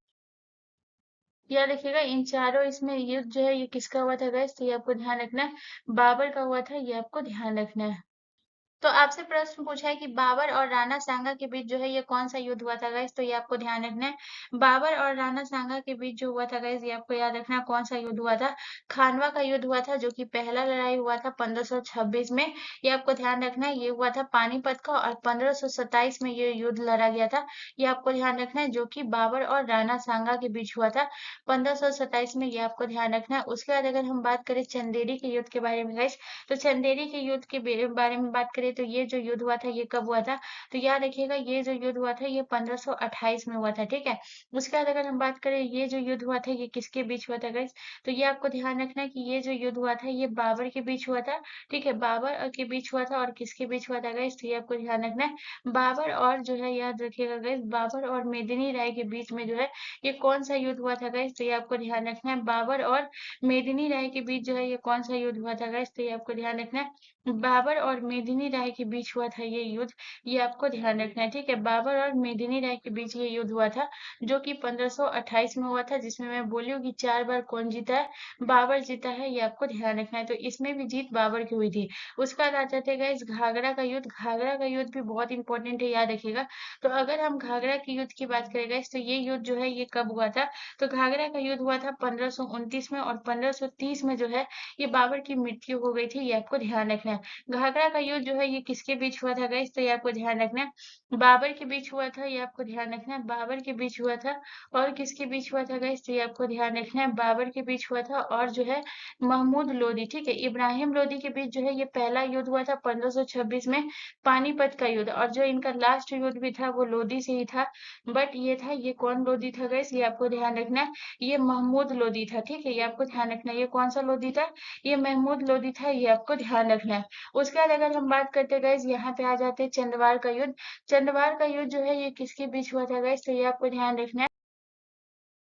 याद रखिएगा इन चारों इसमें युद्ध जो है ये किसका हुआ था गाइस, तो ये आपको ध्यान रखना है, बाबर का हुआ था, ये आपको ध्यान रखना है। तो आपसे प्रश्न पूछा है कि बाबर और राणा सांगा के बीच जो है ये कौन सा युद्ध हुआ था गाइस, तो ये आपको ध्यान रखना है। बाबर और राणा सांगा के बीच जो हुआ था गाइस, ये आपको याद रखना है कौन सा युद्ध हुआ था। खानवा का युद्ध हुआ था, जो कि पहला लड़ाई हुआ था 1526 में। ये आपको ध्यान रखना है, ये हुआ था पानीपत का, और 1527 में ये युद्ध लड़ा गया था। ये आपको ध्यान रखना है, जो कि बाबर और राणा सांगा के बीच हुआ था 1527 में, ये आपको ध्यान रखना है। उसके बाद अगर हम बात करें चंदेरी के युद्ध के बारे में गाइस, तो चंदेरी के युद्ध के बारे में बात करें तो ये जो युद्ध हुआ था ये कब हुआ था, तो याद रखिएगा ये जो युद्ध हुआ था ये 1528 में हुआ था, ठीक है। उसके बाद अगर हम बात करें ये जो युद्ध हुआ था ये किसके बीच हुआ था गाइस, तो ये आपको ध्यान रखना है कि ये जो युद्ध हुआ था ये बाबर के बीच हुआ था, ठीक है। बाबर के बीच हुआ था, और किसके बीच हुआ था गाइस, तो ये आपको ध्यान रखना है बाबर और जो है, याद रखिएगा गाइस, बाबर और मेदिनी राय के बीच में जो है ये कौन सा युद्ध हुआ था गाइस, तो ये आपको ध्यान रखना है बाबर और मेदिनी राय के बीच जो है ये कौन सा युद्ध हुआ था गाइस, तो ये आपको ध्यान रखना है बाबर और मेदिनी राय के बीच हुआ था ये युद्ध, ये आपको ध्यान रखना है, ठीक है। बाबर और मेदिनी राय के बीच ये युद्ध हुआ था, जो कि 1528 में हुआ था, जिसमें मैं बोली हूँ कि 4 बार कौन जीता है, बाबर जीता है, ये आपको ध्यान रखना है। तो इसमें भी जीत बाबर की हुई थी। उसका बाद आ जाते हैं गाइस घाघरा का युद्ध। घाघरा का युद्ध भी बहुत इंपॉर्टेंट है, याद रखिएगा। तो अगर हम घाघरा के युद्ध की बात करें गाइस, तो ये युद्ध जो है ये कब हुआ था, तो घाघरा का युद्ध हुआ था 1529 में, और 1530 में जो है ये बाबर की मृत्यु हो गई थी, ये आपको ध्यान रखना है। घाघरा का युद्ध जो है ये किसके बीच हुआ था गाइस, तो ये आपको ध्यान रखना है बाबर के बीच हुआ था, ये आपको ध्यान रखना है बाबर के बीच हुआ था। और किसके बीच हुआ था गाइस, तो ये आपको ध्यान रखना है बाबर के बीच हुआ था, और जो है महमूद लोदी, ठीक है, इब्राहिम लोदी के बीच जो है ये पहला युद्ध हुआ था 1526 में, पानीपत का युद्ध। और जो इनका लास्ट युद्ध भी था वो लोदी से ही था, बट ये था, ये कौन लोदी था गाइस, ये आपको ध्यान रखना है, ये महमूद लोदी था, ठीक है, ये आपको ध्यान रखना है। ये कौन सा लोदी था, ये महमूद लोदी था, ये आपको ध्यान रखना है। उसके बाद अगर हम बात करते हैं गाइस, यहाँ पे आ जाते हैं चंदवार का युद्ध। चंदवार का युद्ध जो है ये किसके बीच हुआ था गाइस, तो ये आपको ध्यान रखना है,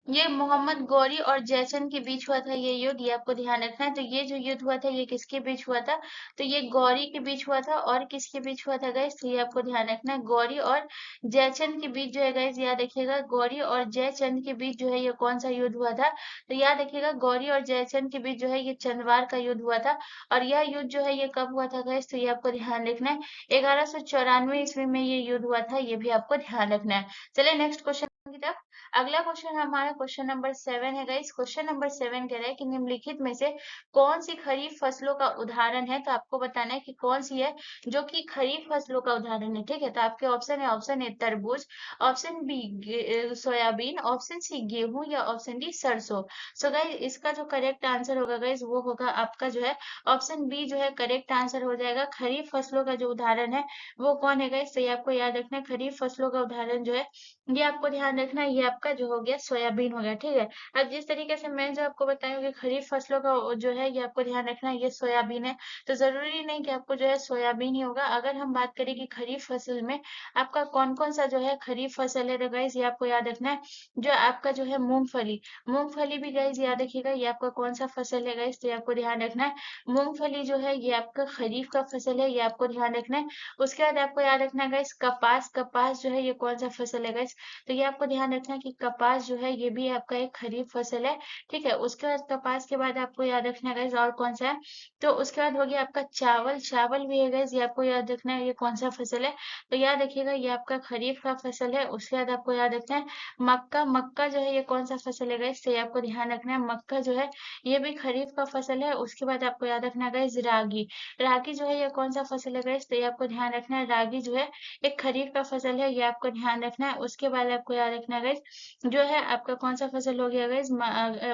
ये मोहम्मद गौरी और जयचंद के बीच हुआ था ये युद्ध, ये आपको ध्यान रखना है। तो ये जो युद्ध हुआ था ये किसके बीच हुआ था, तो ये गौरी के बीच हुआ था, और किसके बीच हुआ था गाइस, तो ये आपको ध्यान रखना है गौरी और जयचंद के बीच जो है गाइस, याद रखिएगा गौरी और जयचंद के बीच जो है ये कौन सा युद्ध हुआ था, तो याद रखिएगा गौरी और जयचंद के बीच जो है ये चंदवार का युद्ध हुआ था। और यह युद्ध जो है ये कब हुआ था गाइस, तो ये आपको ध्यान रखना है 1194 ईस्वी में ये युद्ध हुआ था, ये भी आपको ध्यान रखना है। चलिए नेक्स्ट क्वेश्चन की तरफ। अगला क्वेश्चन हमारा क्वेश्चन नंबर 7 है गाइस। क्वेश्चन नंबर 7 कह रहा है कि निम्नलिखित में से कौन सी खरीफ फसलों का उदाहरण है, तो आपको बताना है कि कौन सी है जो कि खरीफ फसलों का उदाहरण है, ठीक है। तो आपके ऑप्शन है, ऑप्शन ए तरबूज, option B soybean, option C गेहूं, या ऑप्शन डी सरसों। सो गाइस इसका जो करेक्ट आंसर होगा गाइस वो होगा आपका जो है ऑप्शन बी जो है करेक्ट आंसर हो जाएगा। खरीफ फसलों का जो उदाहरण है वो कौन है गाइस, तो ये आपको याद रखना है खरीफ फसलों का उदाहरण जो है ये आपको ध्यान रखना है, ये आपका जो हो गया सोयाबीन हो गया, ठीक है। अब जिस तरीके से मैं जो आपको बताई हूँ कि खरीफ फसलों का जो है ये आपको ध्यान रखना है ये सोयाबीन है, तो जरूरी नहीं कि आपको जो है सोयाबीन ही होगा। अगर हम बात करें कि खरीफ फसल में आपका कौन कौन सा जो है खरीफ फसल है, तो गाइस ये आपको याद रखना है जो आपका जो है मूंगफली, मूंगफली भी गाइस याद रखिएगा ये आपका कौन सा फसल है गाइस, तो ये आपको ध्यान रखना है मूंगफली जो है ये आपका खरीफ का फसल है, ये आपको ध्यान रखना है। उसके बाद आपको याद रखना है गाइस कपास, कपास जो है ये कौन सा फसल है गाइस, तो ये आपको ध्यान रखना है कि कपास जो है ये भी आपका एक खरीफ फसल है, ठीक है। उसके बाद कपास के बाद आपको याद रखना है गाइस और कौन सा है, तो उसके बाद हो गया आपका चावल, चावल भी है गाइस ये आपको याद रखना है ये कौन सा फसल है, तो याद रखिएगा ये आपका खरीफ का फसल है। उसके बाद आपको याद रखना है मक्का, मक्का जो है ये कौन सा फसल है गाइस, तो ये आपको ध्यान रखना है मक्का जो है ये भी खरीफ का फसल है। उसके बाद आपको याद रखना है गाइस रागी, रागी जो है ये कौन सा फसल है गाइस, तो ये आपको ध्यान रखना है रागी जो है एक खरीफ का फसल है, ये आपको ध्यान रखना है। उसके बाद आपको याद याद रखना है गाइस, जो है आपका कौन सा फसल हो गया गाइस,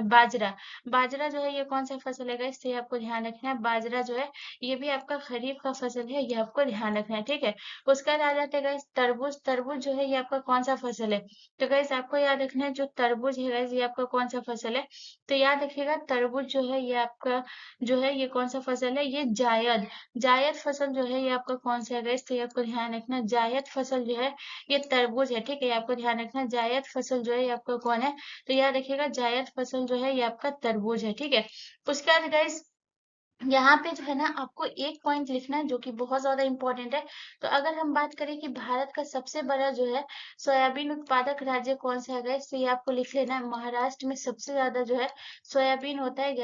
बाजरा। बाजरा जो है ये कौन सा फसल है गाइस, तो ये आपको ध्यान रखना है। बाजरा जो है ये भी आपका खरीफ का फसल है, ये आपको ध्यान रखना है, ठीक है। उसके बाद आ जाते हैं गाइस तरबूज। तरबूज जो है ये आपका कौन सा फसल है, तो गाइस आपको याद रखना है जो तरबूज है गाइस ये आपका कौन सा फसल है, तो याद रखिएगा तरबूज जो है ये आपका जो है ये कौन सा फसल है, ये जायद। जायद फसल जो है ये आपका कौन सा है गाइस, तो ये आपको ध्यान रखना। जायद फसल जो है ये तरबूज है, ठीक है, ये आपको ध्यान रखना। जायद फसल जो है ये आपका कौन है, तो याद रखिएगा जायद फसल जो है ये आपका तरबूज है, ठीक है। उसके बाद गाइस यहाँ पे जो है ना आपको एक पॉइंट लिखना है जो कि बहुत ज्यादा इंपॉर्टेंट है। तो अगर हम बात करें कि भारत का सबसे बड़ा जो है सोयाबीन उत्पादक राज्य कौन सा है गाइस, तो ये आपको लिख लेना है। महाराष्ट्र में सबसे ज्यादा जो है सोयाबीन होता है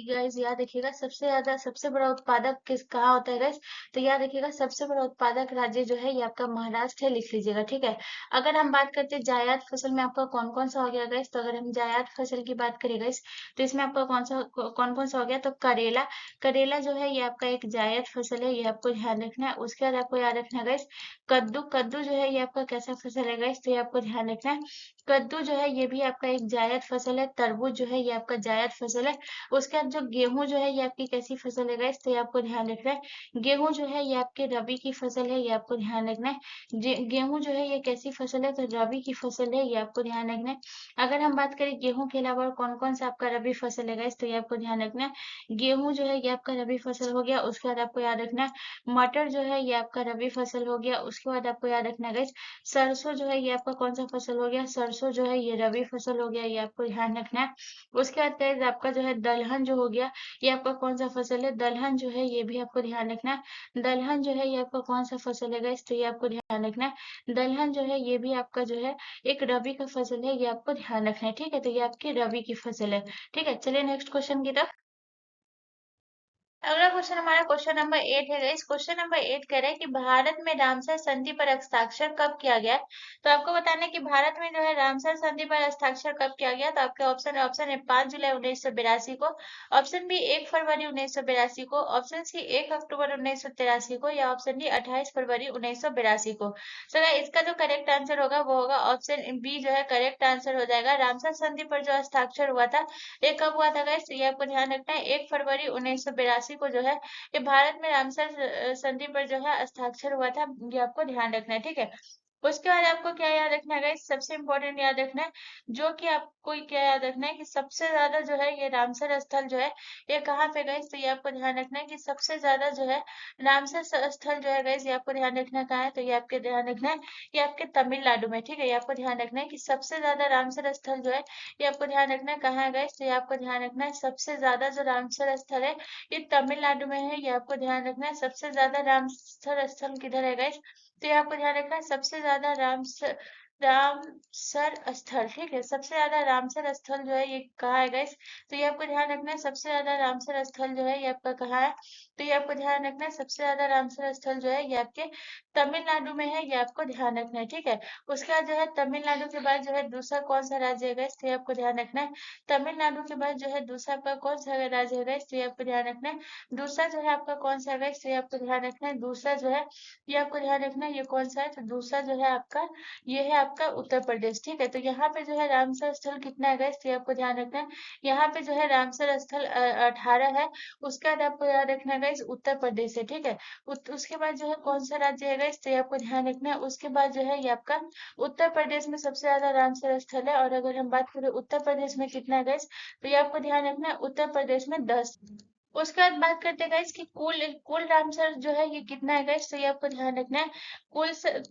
गाइस, याद रखिएगा। सबसे ज्यादा सबसे बड़ा उत्पादक किस कहाँ होता है गाइस, तो याद रखिएगा सबसे बड़ा उत्पादक राज्य जो है ये आपका महाराष्ट्र है, लिख लीजिएगा, ठीक है। अगर हम बात करते हैं जायद फसल में आपका कौन कौन सा हो गया गाइस, तो अगर हम जायद फसल की बात करें गाइस, तो इसमें आपका कौन कौन सा हो गया, तो करेला। करेला जो है ये आपका एक जायद फसल है, ये आपको ध्यान रखना है। उसके बाद आपको याद रखना है गाइस कद्दू। कद्दू जो है ये आपका कैसा फसल है गाइस, तो ये आपको ध्यान रखना है। कद्दू जो है ये भी आपका एक जायद फसल है। तरबूज जो है ये आपका जायद फसल है। उसके बाद जो गेहूं जो है ये आपकी कैसी फसल है गाइस, तो ये आपको ध्यान रखना है। गेहूं जो है ये आपके रबी की फसल है, ये आपको ध्यान रखना है। गेहूं जो है ये कैसी फसल है, तो रबी की फसल है, ये आपको ध्यान रखना है। अगर हम बात करें गेहूं के अलावा और कौन कौन सा आपका रबी फसल है गाइस, तो ये आपको ध्यान रखना है। गेहूं जो है ये आपका रबी फसल हो गया। उसके बाद आपको याद रखना है मटर जो है ये आपका रबी फसल हो गया। उसके बाद आपको याद रखना है गाइस सरसों जो है ये आपका कौन सा फसल हो गया, सरसों जो है ये रबी फसल हो गया, ये आपको ध्यान रखना है। उसके बाद गाइस आपका जो है दलहन जो हो गया, ये आपका कौन सा फसल है, दलहन जो है ये भी आपको ध्यान रखना है। दलहन जो है ये आपका कौन सा फसल है गाइस, तो ये आपको ध्यान रखना है। दलहन जो है ये भी आपका जो है एक रबी का फसल है, ये आपको ध्यान रखना है, ठीक है। तो ये आपकी रबी की फसल है, ठीक है। चलिए नेक्स्ट क्वेश्चन की तरफ। अगला क्वेश्चन हमारा क्वेश्चन नंबर 8 है। इस क्वेश्चन नंबर 8 कह रहा है कि भारत में रामसर संधि पर हस्ताक्षर कब किया गया। तो आपको बताना है कि भारत में जो है रामसर संधि पर हस्ताक्षर कब किया गया। तो आपके ऑप्शन है 5 जुलाई 1982 को, ऑप्शन बी 1 फरवरी 1982 को, ऑप्शन सी 1 अक्टूबर 1983 को, या ऑप्शन डी 28 फरवरी 1982 को। तो इसका जो करेक्ट आंसर होगा वो होगा ऑप्शन बी जो है करेक्ट आंसर हो जाएगा। रामसर संधि पर जो हस्ताक्षर हुआ था ये कब हुआ था गाइस, ये आपको ध्यान रखना है 1 फरवरी 1982 को जो है ये भारत में रामसर संधि पर जो है हस्ताक्षर हुआ था, ये आपको ध्यान रखना है, ठीक है। उसके बाद आपको क्या याद रखना है गाइस, सबसे इंपॉर्टेंट याद रखना है, जो कि आपको क्या याद रखना है कि सबसे ज्यादा जो है ये रामसर स्थल जो है ये कहाँ पे गाइस, तो ये आपको ध्यान रखना है कि सबसे ज्यादा जो है रामसर स्थल जो है गाइस ये आपको ध्यान रखना कहाँ है, तो ये आपके ध्यान रखना है ये आपके तमिलनाडु में, ठीक है। ये आपको ध्यान रखना है कि सबसे ज्यादा रामसर स्थल जो है ये आपको ध्यान रखना है कहाँ है गाइस, तो ये आपको ध्यान रखना है सबसे ज्यादा जो रामसर स्थल है ये तमिलनाडु में है, ये आपको ध्यान रखना है। सबसे ज्यादा रामसर स्थल किधर है गाइस, तो ये आपको ध्यान रखना है सबसे ज्यादा रामसर स्थल, ठीक है। सबसे ज्यादा रामसर स्थल जो है ये कहाँ है गाइस, तो ये आपको ध्यान रखना है सबसे ज्यादा रामसर स्थल जो है ये आपका कहाँ है, तो ये आपको ध्यान रखना है सबसे ज्यादा रामसर स्थल जो है ये आपके तमिलनाडु में है, ये आपको ध्यान रखना है, ठीक है। उसके बाद जो है तमिलनाडु के बाद जो है दूसरा कौन सा राज्य है गाइस, तो ये आपको ध्यान रखना है। तमिलनाडु के बाद जो है दूसरा आपका कौन सा राज्य है गाइस, तो ये आपको ध्यान रखना है। दूसरा जो है आपका कौन सा है गाइस, तो ये आपको ध्यान रखना है। दूसरा जो है ये आपको ध्यान रखना है ये कौन सा है, तो दूसरा जो है आपका ये है आपका उत्तर प्रदेश, ठीक है। तो यहाँ पे जो है रामसर स्थल कितना है गाइस, तो ये आपको ध्यान रखना है। यहाँ पे जो है रामसर स्थल 18 है। उसके बाद आपको याद रखना है गाइस उत्तर प्रदेश है, ठीक है। उसके बाद जो है कौन सा राज्य है गाइस, तो ये आपको ध्यान रखना है। उसके बाद जो है ये आपका उत्तर प्रदेश में सबसे ज्यादा रामसर स्थल है। और अगर हम बात करें उत्तर प्रदेश में कितना है गाइस, तो ये आपको ध्यान रखना है उत्तर प्रदेश में 10। उसके बाद बात करते हैं गाइस कि कुल कुल रामसर जो है ये कितना है गाइस, तो ये आपको ध्यान रखना है।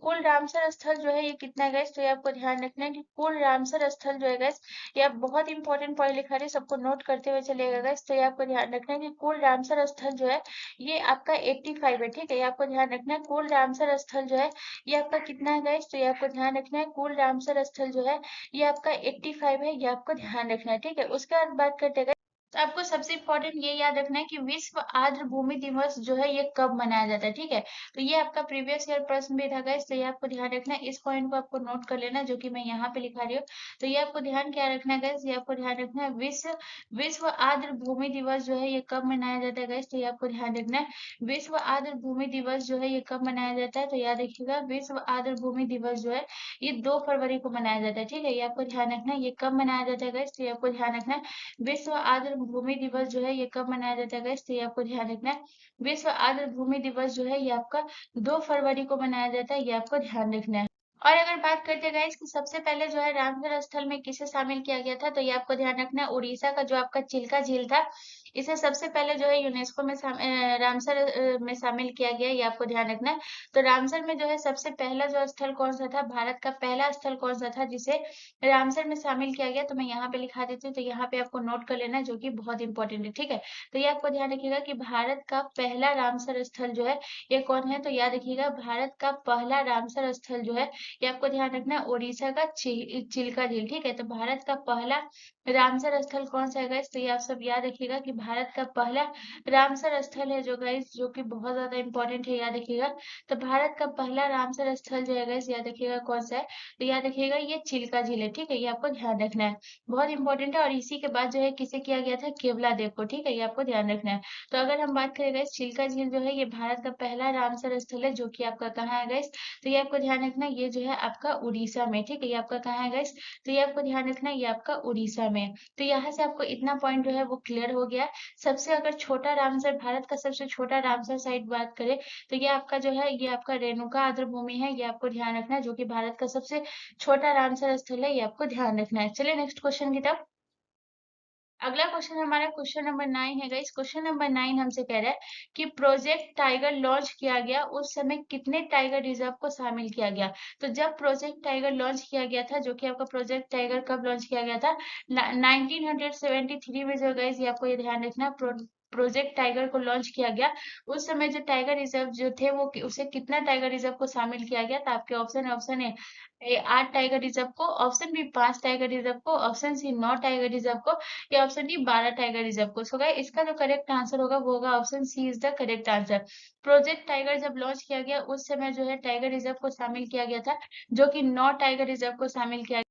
कुल रामसर स्थल जो है ये कितना है गाइस, तो ये आपको ध्यान रखना है कि कुल रामसर स्थल जो है गाइस ये आप बहुत इंपॉर्टेंट पॉइंट लिखा रहे सबको नोट करते हुए चलेगा गाइस। तो ये आपको ध्यान रखना है कि कुल रामसर स्थल जो है ये आपका 85 है, ठीक है। ये आपको ध्यान रखना है कुल रामसर स्थल जो है ये आपका कितना है गाइस, तो ये आपको ध्यान रखना है कुल रामसर स्थल जो है ये आपका 85 है, ये आपको ध्यान रखना है, ठीक है। उसके बाद बात करते हैं तो आपको सबसे इम्पोर्टेंट ये याद रखना है कि विश्व आर्द्र भूमि दिवस जो है ये कब मनाया जाता है, ठीक है। तो ये आपका प्रीवियस ईयर प्रश्न भी था गाइस, तो ये आपको ध्यान रखना है, इस पॉइंट को आपको नोट कर लेना जो कि मैं यहाँ पे लिखा रही हूँ। तो ये आपको ध्यान क्या रखना है गाइस, ये आपको ध्यान रखना है विश्व विश्व आर्द्र भूमि दिवस जो है ये कब मनाया जाता है गाइस, तो ये आपको ध्यान रखना है। विश्व आर्द्र भूमि दिवस जो है ये कब मनाया जाता है, तो याद रखिएगा विश्व आर्द्र भूमि दिवस जो है ये 2 फरवरी को मनाया जाता है, ठीक है। ये आपको ध्यान रखना है, ये कब मनाया जाता है गाइस, तो ये आपको ध्यान रखना है। विश्व आर्द्र भूमि दिवस जो है ये कब मनाया जाता है गाइस, तो ये आपको ध्यान रखना है। विश्व आर्द्र भूमि दिवस जो है ये आपका 2 फरवरी को मनाया जाता है, ये आपको ध्यान रखना है। और अगर बात करते हैं गाइस कि सबसे पहले जो है रामसर स्थल में किसे शामिल किया गया था, तो ये आपको ध्यान रखना है उड़ीसा का जो आपका चिल्का झील था, इसे सबसे पहले जो है यूनेस्को में रामसर में शामिल किया गया, ये आपको ध्यान रखना है। तो रामसर में जो है सबसे पहला जो स्थल कौन सा था, भारत का पहला स्थल कौन सा था जिसे रामसर में शामिल किया गया, तो मैं यहाँ पे लिखा देती हूँ, तो यहाँ पे आपको नोट कर लेना है जो कि बहुत इंपॉर्टेंट है, ठीक है। तो ये आपको ध्यान रखिएगा कि भारत का पहला रामसर स्थल जो है ये कौन है, तो याद रखिएगा भारत का पहला रामसर स्थल जो है ये आपको ध्यान रखना है उड़ीसा का चिल्का झील, ठीक है। तो भारत का पहला रामसर स्थल कौन सा है गाइस, तो ये आप सब याद रखिएगा कि भारत का पहला रामसर स्थल है जो गाइस जो कि बहुत ज्यादा इंपॉर्टेंट है, याद रखिएगा। तो भारत का पहला रामसर स्थल जो है गाइस याद रखिएगा कौन सा है, तो याद रखिएगा ये चिल्का झील है, ठीक है। ये आपको ध्यान रखना है, बहुत इंपॉर्टेंट है। और इसी के बाद जो है किसे किया गया था, केवला देव को, ठीक है। ये आपको ध्यान रखना है। तो अगर हम बात करें गाइस चिल्का झील जो है ये भारत का पहला रामसर स्थल है जो कि आपका कहाँ है गाइस, तो ये आपको ध्यान रखना है, ये जो है आपका उड़ीसा में, ठीक है। ये आपका कहाँ है गाइस, तो ये आपको ध्यान रखना है, ये आपका उड़ीसा में है। तो यहाँ से आपको इतना पॉइंट जो है वो क्लियर हो गया। सबसे अगर छोटा रामसर, भारत का सबसे छोटा रामसर साइट बात करें, तो ये आपका जो है ये आपका रेणुका आर्द्र भूमि है, ये आपको ध्यान रखना है, जो कि भारत का सबसे छोटा रामसर स्थल है, ये आपको ध्यान रखना है। चलिए नेक्स्ट क्वेश्चन की तरफ। अगला क्वेश्चन हमारा क्वेश्चन नंबर 9 है गाइस। क्वेश्चन नंबर 9 हमसे कह रहा है कि प्रोजेक्ट टाइगर लॉन्च किया गया उस समय कितने टाइगर रिजर्व को शामिल किया गया। तो जब प्रोजेक्ट टाइगर लॉन्च किया गया था, जो कि आपका प्रोजेक्ट टाइगर कब लॉन्च किया गया था, 1973 में जो गाइस ये आपको ये ध्यान रखना प्रोजेक्ट टाइगर को लॉन्च किया गया उस समय जो टाइगर रिजर्व जो थे वो उसे कितना टाइगर रिजर्व को शामिल किया गया था। आपके ऑप्शन ऑप्शन ए 8 टाइगर रिजर्व को, ऑप्शन बी 5 टाइगर रिजर्व को, ऑप्शन सी 9 टाइगर रिजर्व को, या ऑप्शन डी 12 टाइगर रिजर्व को। सो गाइस इसका जो करेक्ट आंसर होगा वो होगा option C is the correct answer. Project tiger जब लॉन्च किया गया उस समय जो है टाइगर रिजर्व को शामिल किया गया था, जो कि 9 टाइगर रिजर्व को शामिल किया।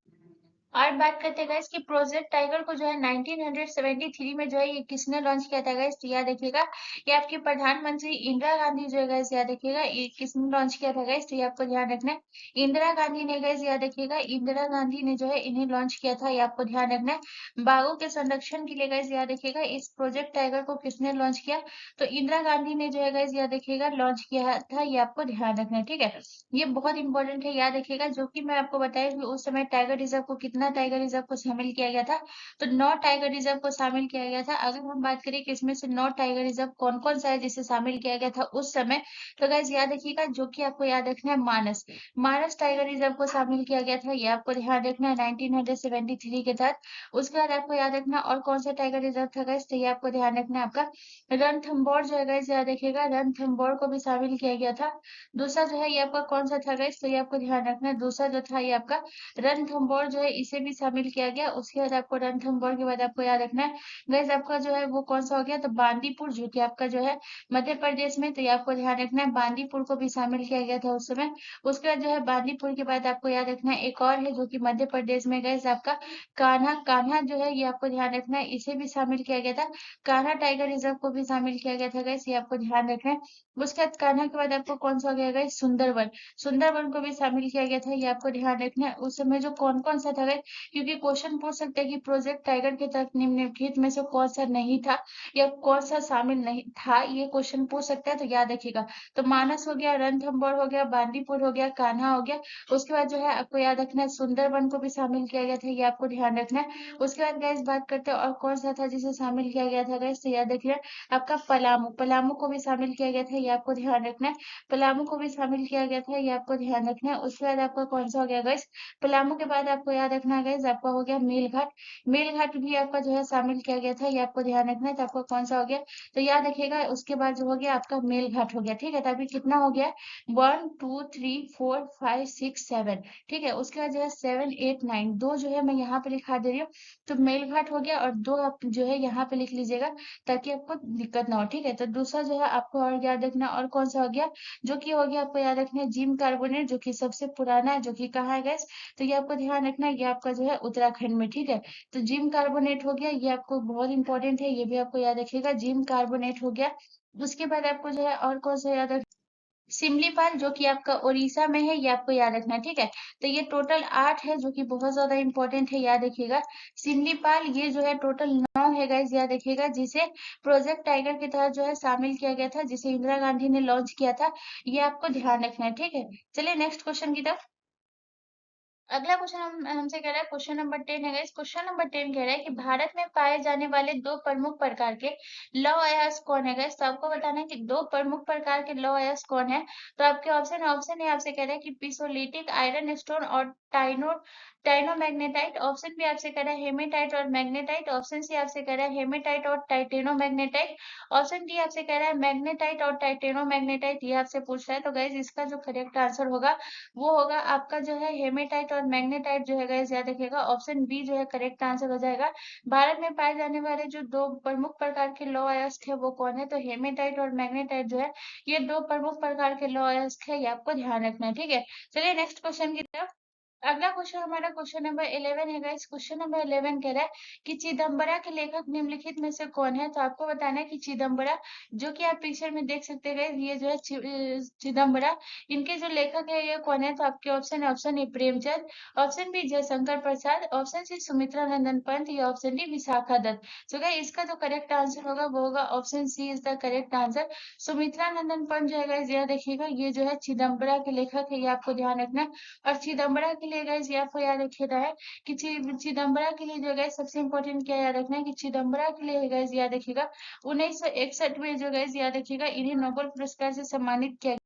और बात करते हैं गाइस कि प्रोजेक्ट टाइगर को जो है 1973 में जो है ये किसने लॉन्च किया था गाइस, तो याद रखिएगा ये आपके प्रधानमंत्री इंदिरा गांधी जो है गाइस, याद रखिएगा ये किसने लॉन्च किया था गाइस, तो ये आपको ध्यान रखना है इंदिरा गांधी ने गाइस, याद रखिएगा इंदिरा गांधी ने जो है इन्हें लॉन्च किया था, ये आपको ध्यान रखना है। बाघों के संरक्षण के लिए गाइस, याद रखिएगा इस प्रोजेक्ट टाइगर को किसने लॉन्च किया, तो इंदिरा गांधी ने जो है गाइस याद रखिएगा लॉन्च किया था, ये आपको ध्यान रखना है, ठीक है। ये बहुत इंपॉर्टेंट है, याद रखिएगा, जो कि मैं आपको बताया कि उस समय टाइगर रिजर्व को कितना टाइगर रिजर्व को शामिल किया गया था, तो 9 टाइगर रिजर्व को शामिल किया गया था। अगर हम बात करें कि इसमें से 9 टाइगर रिजर्व कौन कौन सा है जिसे शामिल किया गया था उस समय, तो गाइस याद रखिएगा जो कि आपको याद रखना है मानस मानस टाइगर रिजर्व को शामिल किया गया था, ये आपको ध्यान रखना है 1973 के तहत। उसके बाद आपको याद रखना और कौन सा टाइगर रिजर्व था गाइस, तो ये आपको ध्यान रखना है आपका रणथंभौर जो है गाइस, याद रखिएगा रणथंभौर को भी शामिल किया गया था। दूसरा जो है ये आपका कौन सा था गाइस, तो ये आपको ध्यान रखना है दूसरा जो था ये आपका रणथंभौर जो है इसे भी शामिल किया गया। उसके बाद आपको रणथंभौर के बाद आपको याद रखना है गाइस आपका जो है वो कौन सा हो गया, तो बांदीपुर जो कि आपका जो है मध्य प्रदेश में, तो ये आपको ध्यान रखना है बांदीपुर को भी शामिल किया गया था उस समय। उसके बाद जो है बांदीपुर के बाद आपको याद रखना है एक और है जो कि मध्य प्रदेश में गाइस आपका कान्हा कान्हा जो है ये आपको ध्यान रखना है इसे भी शामिल किया गया था। कान्हा टाइगर रिजर्व को भी शामिल किया गया था गाइस, ये आपको ध्यान रखना है। उसके बाद कान्हा के बाद आपको कौन सा हो गया गाइस, सुंदरवन सुंदरवन को भी शामिल किया गया था, ये आपको ध्यान रखना है। उस समय जो कौन कौन सा था गाइस, क्योंकि क्वेश्चन पूछ सकते हैं कि प्रोजेक्ट टाइगर के तहत निम्नलिखित में से कौन सा नहीं था या कौन सा शामिल नहीं था, ये क्वेश्चन पूछ सकता है, तो याद रखिएगा। तो मानस हो गया, रणथंभौर हो गया, बांदीपुर हो गया, कान्हा हो गया। उसके बाद जो है आपको याद रखना है सुंदरवन को भी शामिल किया गया था, ये आपको ध्यान रखना है। उसके बाद गैस बात करते हैं और कौन सा था जिसे शामिल किया गया था गैस, तो याद रखिए आपका पलामू पलामू को भी शामिल किया गया था, ये आपको ध्यान रखना है। पलामू को भी शामिल किया गया था, ये आपको ध्यान रखना है। उसके बाद आपका कौन सा हो गया गाइस, पलामू के बाद आपको याद रखना रखना है गाइस, आपका हो गया मेलघाट। मेलघाट भी आपका जो है शामिल किया गया था, ये आपको ध्यान रखना है। तो आपका कौन सा हो गया, तो याद रखिएगा। उसके बाद जो हो गया आपका मेलघाट हो गया, ठीक है। तो अभी कितना हो गया, 1 2 3 4 5 6 7, ठीक है। उसके बाद जो है 7 8 9, दो जो है मैं यहाँ पे लिखा दे रही हूँ। तो मेलघाट हो गया, और दो आप जो है यहाँ पे लिख लीजिएगा, ताकि आपको दिक्कत ना हो, ठीक है। तो दूसरा जो है आपको और याद रखना, और कौन सा हो गया, जो कि हो गया आपको याद रखना है जिम कार्बोनेट, जो कि सबसे पुराना है, जो कि कहाँ है गैस, तो ये आपको ध्यान रखना है, ये आपका जो है उत्तराखंड में, ठीक है। तो जिम कार्बोनेट हो गया, ये आपको बहुत इंपॉर्टेंट है, ये भी आपको याद रखिएगा, जिम कार्बोनेट हो गया। उसके बाद आपको जो है और कौन सा याद, सिमलीपाल, जो कि आपका उड़ीसा में है, ये आपको याद रखना है, ठीक है। तो ये टोटल 8 है, जो कि बहुत ज्यादा इंपॉर्टेंट है, याद रखिएगा। सिमलीपाल ये जो है टोटल 9 है गाइज, याद रखिएगा, जिसे प्रोजेक्ट टाइगर के तहत जो है शामिल किया गया था, जिसे इंदिरा गांधी ने लॉन्च किया था। ये आपको ध्यान रखना है, ठीक है। चलिए नेक्स्ट क्वेश्चन की तरफ। अगला क्वेश्चन हमसे कह रहा है, क्वेश्चन नंबर 10 है गाइस। क्वेश्चन नंबर 10 कह रहा है कि भारत में पाए जाने वाले दो प्रमुख प्रकार के लौह अयस्क कौन है गाइस। तो आपको बताना है कि दो प्रमुख प्रकार के लौह अयस्क कौन है। तो आपके ऑप्शन है, आपसे कह रहा है कि पिसोलिटिक आयरन स्टोन और टाइनोमैग्नेटाइट। ऑप्शन बी आपसे कह रहा है हेमेटाइट और मैग्नेटाइट। ऑप्शन सी आपसे कह रहा है हेमेटाइट और टाइटेनोमैग्नेटाइट। ऑप्शन डी आपसे कह रहा है मैग्नेटाइट और टाइटेनोमैग्नेटाइट। ये आपसे पूछ रहा है, तो गाइस इसका जो करेक्ट आंसर होगा वो होगा आपका जो है हेमेटाइट और मैग्नेटाइट जो है गाइस, याद रखिएगा। ऑप्शन बी जो है करेक्ट आंसर हो जाएगा। भारत में पाए जाने वाले जो दो प्रमुख प्रकार के लौह अयस्क है वो कौन है, तो हेमेटाइट और मैग्नेटाइट जो है ये दो प्रमुख प्रकार के लौह अयस्क है, ये आपको ध्यान रखना है, ठीक है। चलिए नेक्स्ट क्वेश्चन की तरफ। अगला क्वेश्चन हमारा क्वेश्चन नंबर 11 है गाइस। क्वेश्चन नंबर 11 कह रहा है कि चिदम्बरा के लेखक निम्नलिखित में से कौन है। तो आपको बताना है कि चिदम्बरा, जो कि आप पिक्चर में देख सकते हैं, ये जो है चिदम्बरा, इनके जो लेखक है ये कौन है। तो आपके ऑप्शन है, option A Premchand, option B Jaishankar Prasad, option C Sumitra Nandan Pant, या ऑप्शन डी विशाखा दत्त। तो गाइस इसका जो करेक्ट आंसर होगा वो होगा option C is the correct answer. Sumitra Nandan Pant जो है गाइस, यह देखिएगा, ये जो है चिदम्बरा के लेखक है, ये आपको ध्यान रखना है। और चिदम्बरा के लिए गाइस ये आपको याद रखिएगा है कि चिदम्बरा के लिए जो गाइस सबसे इंपॉर्टेंट क्या याद रखना है कि चिदम्बरा के लिए गाइस याद रखिएगा 1961 में जो गाइस याद रखिएगा इन्हें नोबेल पुरस्कार से सम्मानित किया,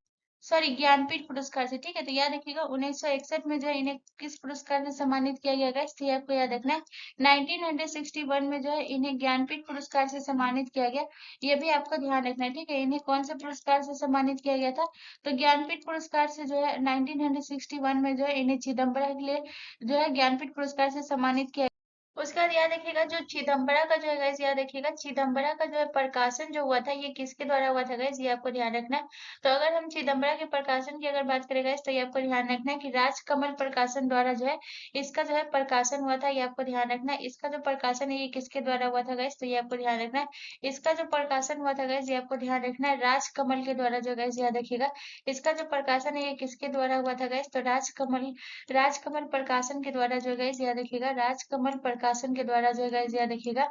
सॉरी ज्ञानपीठ पुरस्कार से, ठीक है। तो याद रखिएगा 1961 में जो है इन्हें किस पुरस्कार से सम्मानित किया गया गाइस, तो ये आपको याद रखना है। 1961 में जो है इन्हें ज्ञानपीठ पुरस्कार से सम्मानित किया गया, ये भी आपको ध्यान रखना है, ठीक है। इन्हें कौन से पुरस्कार से सम्मानित किया गया था, तो ज्ञानपीठ पुरस्कार से जो है 1961 में जो है इन्हें चिदम्बरा के लिए जो है ज्ञानपीठ पुरस्कार से सम्मानित किया। उसके बाद याद रखिएगा जो चिदम्बरा का जो है गाइस, याद रखिएगा चिदम्बरा का जो है प्रकाशन जो हुआ था ये किसके द्वारा हुआ था गाइस, ये आपको ध्यान रखना है। तो अगर हम चिदम्बरा के प्रकाशन की अगर बात करें गाइस, तो ये आपको ध्यान रखना है कि राजकमल प्रकाशन द्वारा जो है इसका जो है प्रकाशन हुआ था, ये आपको ध्यान रखना है। इसका जो प्रकाशन है ये किसके द्वारा हुआ था गाइस, तो ये आपको ध्यान रखना है। इसका जो प्रकाशन हुआ था गाइस, ये आपको ध्यान रखना है राजकमल के द्वारा जो गाइस, याद रखिएगा इसका जो प्रकाशन है ये किसके द्वारा हुआ था गाइस, तो राजकमल, राजकमल प्रकाशन के द्वारा जो गाइस, याद रखिएगा राजकमल प्रकाशन के द्वारा जो है गाइस, याद रखिएगा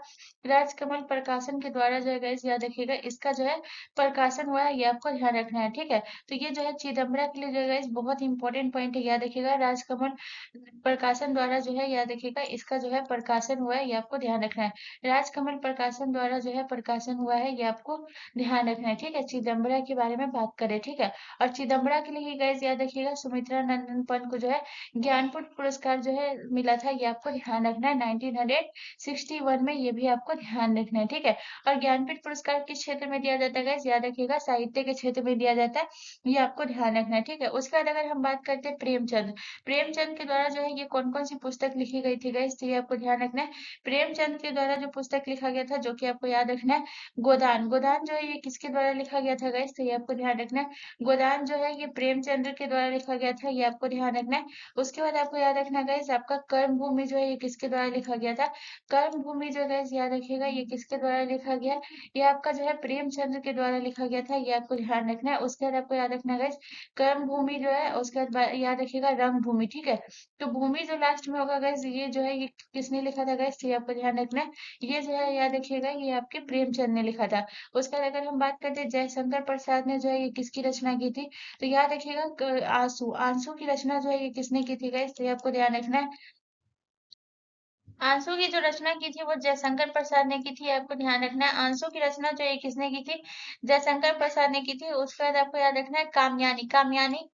राजकमल प्रकाशन के द्वारा जो है गाइस, याद रखिएगा इसका जो है प्रकाशन हुआ है, ये आपको ध्यान रखना है, ठीक है। तो ये जो है चिदम्बरा के लिए जो है गाइस बहुत इंपॉर्टेंट पॉइंट है, याद रखिएगा राजकमल प्रकाशन द्वारा जो है, याद रखिएगा इसका जो है प्रकाशन हुआ है, ये आपको ध्यान रखना है। राजकमल प्रकाशन द्वारा जो है प्रकाशन हुआ है, ये आपको ध्यान रखना है, ठीक है। चिदम्बरा के बारे में बात करें, ठीक है। और चिदम्बरा के लिए गाइस याद रखिएगा सुमित्रा नंदन पंत को जो है ज्ञानपीठ पुरस्कार जो है मिला था, ये आपको ध्यान रखना है 1961 में, ये भी आपको ध्यान रखना है, ठीक है। और ज्ञानपीठ पुरस्कार किस क्षेत्र में दिया जाता है गाइस, याद रखिएगा साहित्य के क्षेत्र में दिया जाता है, ये आपको ध्यान रखना है, ठीक है। उसके बाद अगर हम बात करते हैं प्रेमचंद, प्रेमचंद के द्वारा जो है ये कौन कौन सी पुस्तक लिखी गई थी गाइस, तो ये आपको ध्यान रखना है। प्रेमचंद के द्वारा जो पुस्तक लिखा गया था, जो कि आपको याद रखना है गोदान, गोदान जो है ये किसके द्वारा लिखा गया था गाइस, तो ये आपको ध्यान रखना है। गोदान जो है ये प्रेमचंद्र के द्वारा लिखा गया था, ये आपको ध्यान रखना है। उसके बाद आपको याद रखना गाइस आपका कर्म भूमि जो है ये किसके द्वारा लिखा गया था, कर्म भूमि जो गाइस याद रखिएगा ये किसके द्वारा लिखा गया, ये आपका जो है प्रेमचंद्र के द्वारा लिखा गया था, ये आपको ध्यान रखना है। उसके बाद आपको याद रखना गाइस कर्म भूमि जो है, उसके बाद याद रखिएगा रंग भूमि, ठीक है। तो भूमि जो लास्ट में होगा गाइस, ये जो है ये किसने लिखा था गाइस, ये आपको ध्यान रखना है। ये जो है याद रखिएगा ये आपके प्रेमचंद ने लिखा था। उसके बाद अगर हम बात करते हैं जयशंकर प्रसाद ने जो है ये किसकी रचना की थी, तो याद रखिएगा आंसू, आंसू की रचना जो है ये किसने की थी गाइस, तो ये आपको ध्यान रखना है। आंसू की जो रचना की थी वो जयशंकर प्रसाद ने की थी, आपको ध्यान रखना है। आंसू की रचना जो है किसने की थी, जयशंकर प्रसाद ने की थी। उसके बाद आपको याद रखना है कामयानी, कामयानी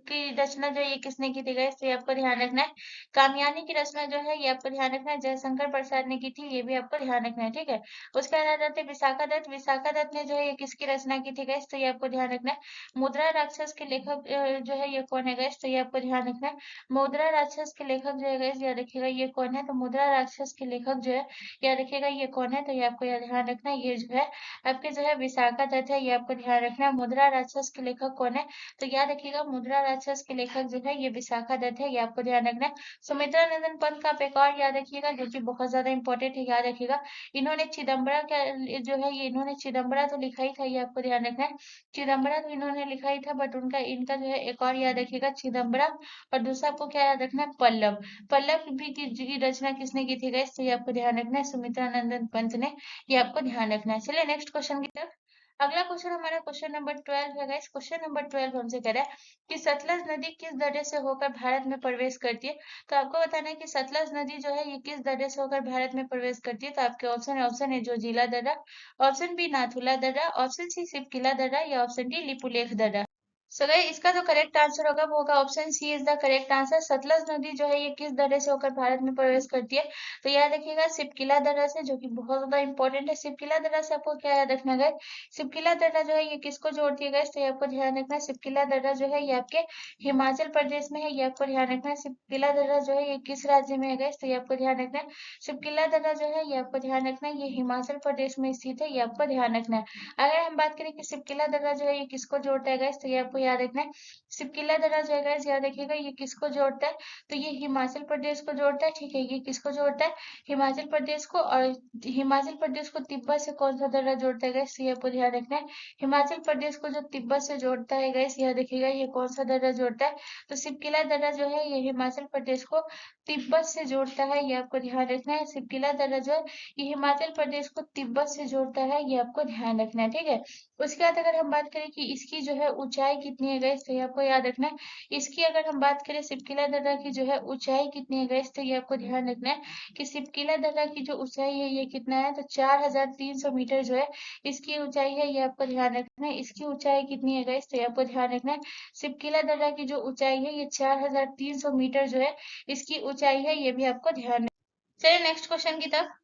की रचना जो है ये किसने की थी गाइस, तो ये आपको ध्यान रखना है। कामयानी की रचना जो है ये आपको ध्यान रखना है जयशंकर प्रसाद ने की थी, ये भी आपको ध्यान रखना है, ठीक है। उसके बाद आ जाते हैं विशाखा दत्त। विशाखा दत्त ने जो है ये किसकी रचना की थी गाइस, तो ये आपको ध्यान रखना है। मुद्रा राक्षस के लेखक जो है ये कौन है गाइस, तो ये आपको ध्यान रखना है। मुद्रा राक्षस के लेखक जो है गाइस याद रखिएगा ये कौन है, तो मुद्रा राक्षस के लेखक जो है याद रखिएगा ये कौन है, तो ये आपको याद ध्यान रखना है। ये जो है आपके जो है विशाखा दत्त है, ये आपको ध्यान रखना है। मुद्रा राक्षस के लेखक कौन है, तो याद रखिएगा मुद्रा राक्षस के लेखक जो है ये विशाखा दत्त है, ये आपको ध्यान रखना है। सुमित्रा नंदन पंत का आप एक और याद रखिएगा जो कि बहुत ज्यादा इंपॉर्टेंट है, याद रखिएगा। इन्होंने चिदम्बरा का जो है ये इन्होंने चिदम्बरा तो लिखा ही था, ये आपको ध्यान रखना है। चिदम्बरा तो इन्होंने लिखा ही था, बट उनका इनका जो है एक और याद रखिएगा चिदम्बरा, और दूसरा आपको क्या याद रखना है, पल्लव। पल्लव भी की रचना किसने की थी गाइस, तो ये आपको ध्यान रखना है सुमित्रा नंदन पंत ने, ये आपको ध्यान रखना है। चलिए नेक्स्ट क्वेश्चन की तरफ। अगला क्वेश्चन हमारा क्वेश्चन नंबर 12 है गाइस। क्वेश्चन नंबर 12 हमसे कह रहा है कि सतलज नदी किस दर्रे से होकर भारत में प्रवेश करती है। तो आपको बताना है कि सतलज नदी जो है ये किस दर्रे से होकर भारत में प्रवेश करती है। तो आपके ऑप्शन है जोजिला दर्रा, ऑप्शन बी नाथुला दर्रा, ऑप्शन सी सिपकिला दर्रा, या ऑप्शन डी लिपुलेख दर्रा। सो गाइस इसका जो करेक्ट आंसर होगा वो होगा option C is the correct answer. Sutlej नदी जो है ये किस दर्रे से होकर भारत में प्रवेश करती है, तो याद रखिएगा सिपकिला दर्रा से, जो कि बहुत ज्यादा इंपॉर्टेंट है। सिपकिला दर्रा से आपको क्या याद रखना है, सिपकिला दर्रा जो है ये किसको जोड़ती है गाइस, तो ये आपको ध्यान रखना है। सिपकिला दर्रा जो है ये आपके हिमाचल प्रदेश में है, ये आपको ध्यान रखना है। सिपकिला दर्रा जो है ये किस राज्य में है गाइस, तो ये आपको ध्यान रखना है। सिपकिला दर्रा जो है ये आपको ध्यान रखना है, ये हिमाचल प्रदेश में स्थित है, ये आपको ध्यान रखना है। अगर हम बात करें कि सिपकिला दर्रा जो है ये किसको जोड़ता है गाइस, तो ये आपको याद रखना है। सिपकिला दर्रा जो है गाइस याद रखिएगा ये किसको जोड़ता है, तो ये हिमाचल प्रदेश को जोड़ता है, ठीक है। ये किसको जोड़ता है, हिमाचल प्रदेश को। और हिमाचल प्रदेश को तिब्बत से कौन सा दर्रा जोड़ता है गाइस, ये आपको ध्यान रखना है। हिमाचल प्रदेश को जो तिब्बत से जोड़ता है गाइस याद रखिएगा ये कौन सा दर्रा जोड़ता है, तो सिपकिला दर्रा जो है ये हिमाचल प्रदेश को तिब्बत से जोड़ता है, ये आपको ध्यान रखना है। सिपकिला दर्रा जो है ये हिमाचल प्रदेश को तिब्बत से जोड़ता है, ये आपको ध्यान रखना है, ठीक है। उसके बाद अगर हम बात करें कि इसकी जो है ऊंचाई कितनी है गाइस, तो ये आपको याद रखना है। इसकी अगर हम बात करें सिपकिला दर्रा की जो है ऊंचाई कितनी है गाइस, तो ये आपको ध्यान रखना है कि सिपकिला दर्रा की जो ऊंचाई है ये कितना है, तो 4300 मीटर जो है इसकी ऊंचाई है, ये आपको ध्यान रखना है। इसकी ऊंचाई कितनी है गाइस, तो ये आपको ध्यान रखना है। सिपकिला दर्रा की जो ऊंचाई है ये 4300 मीटर जो है इसकी ऊंचाई है, ये भी आपको ध्यान रखना है। चलिए नेक्स्ट क्वेश्चन की तरफ।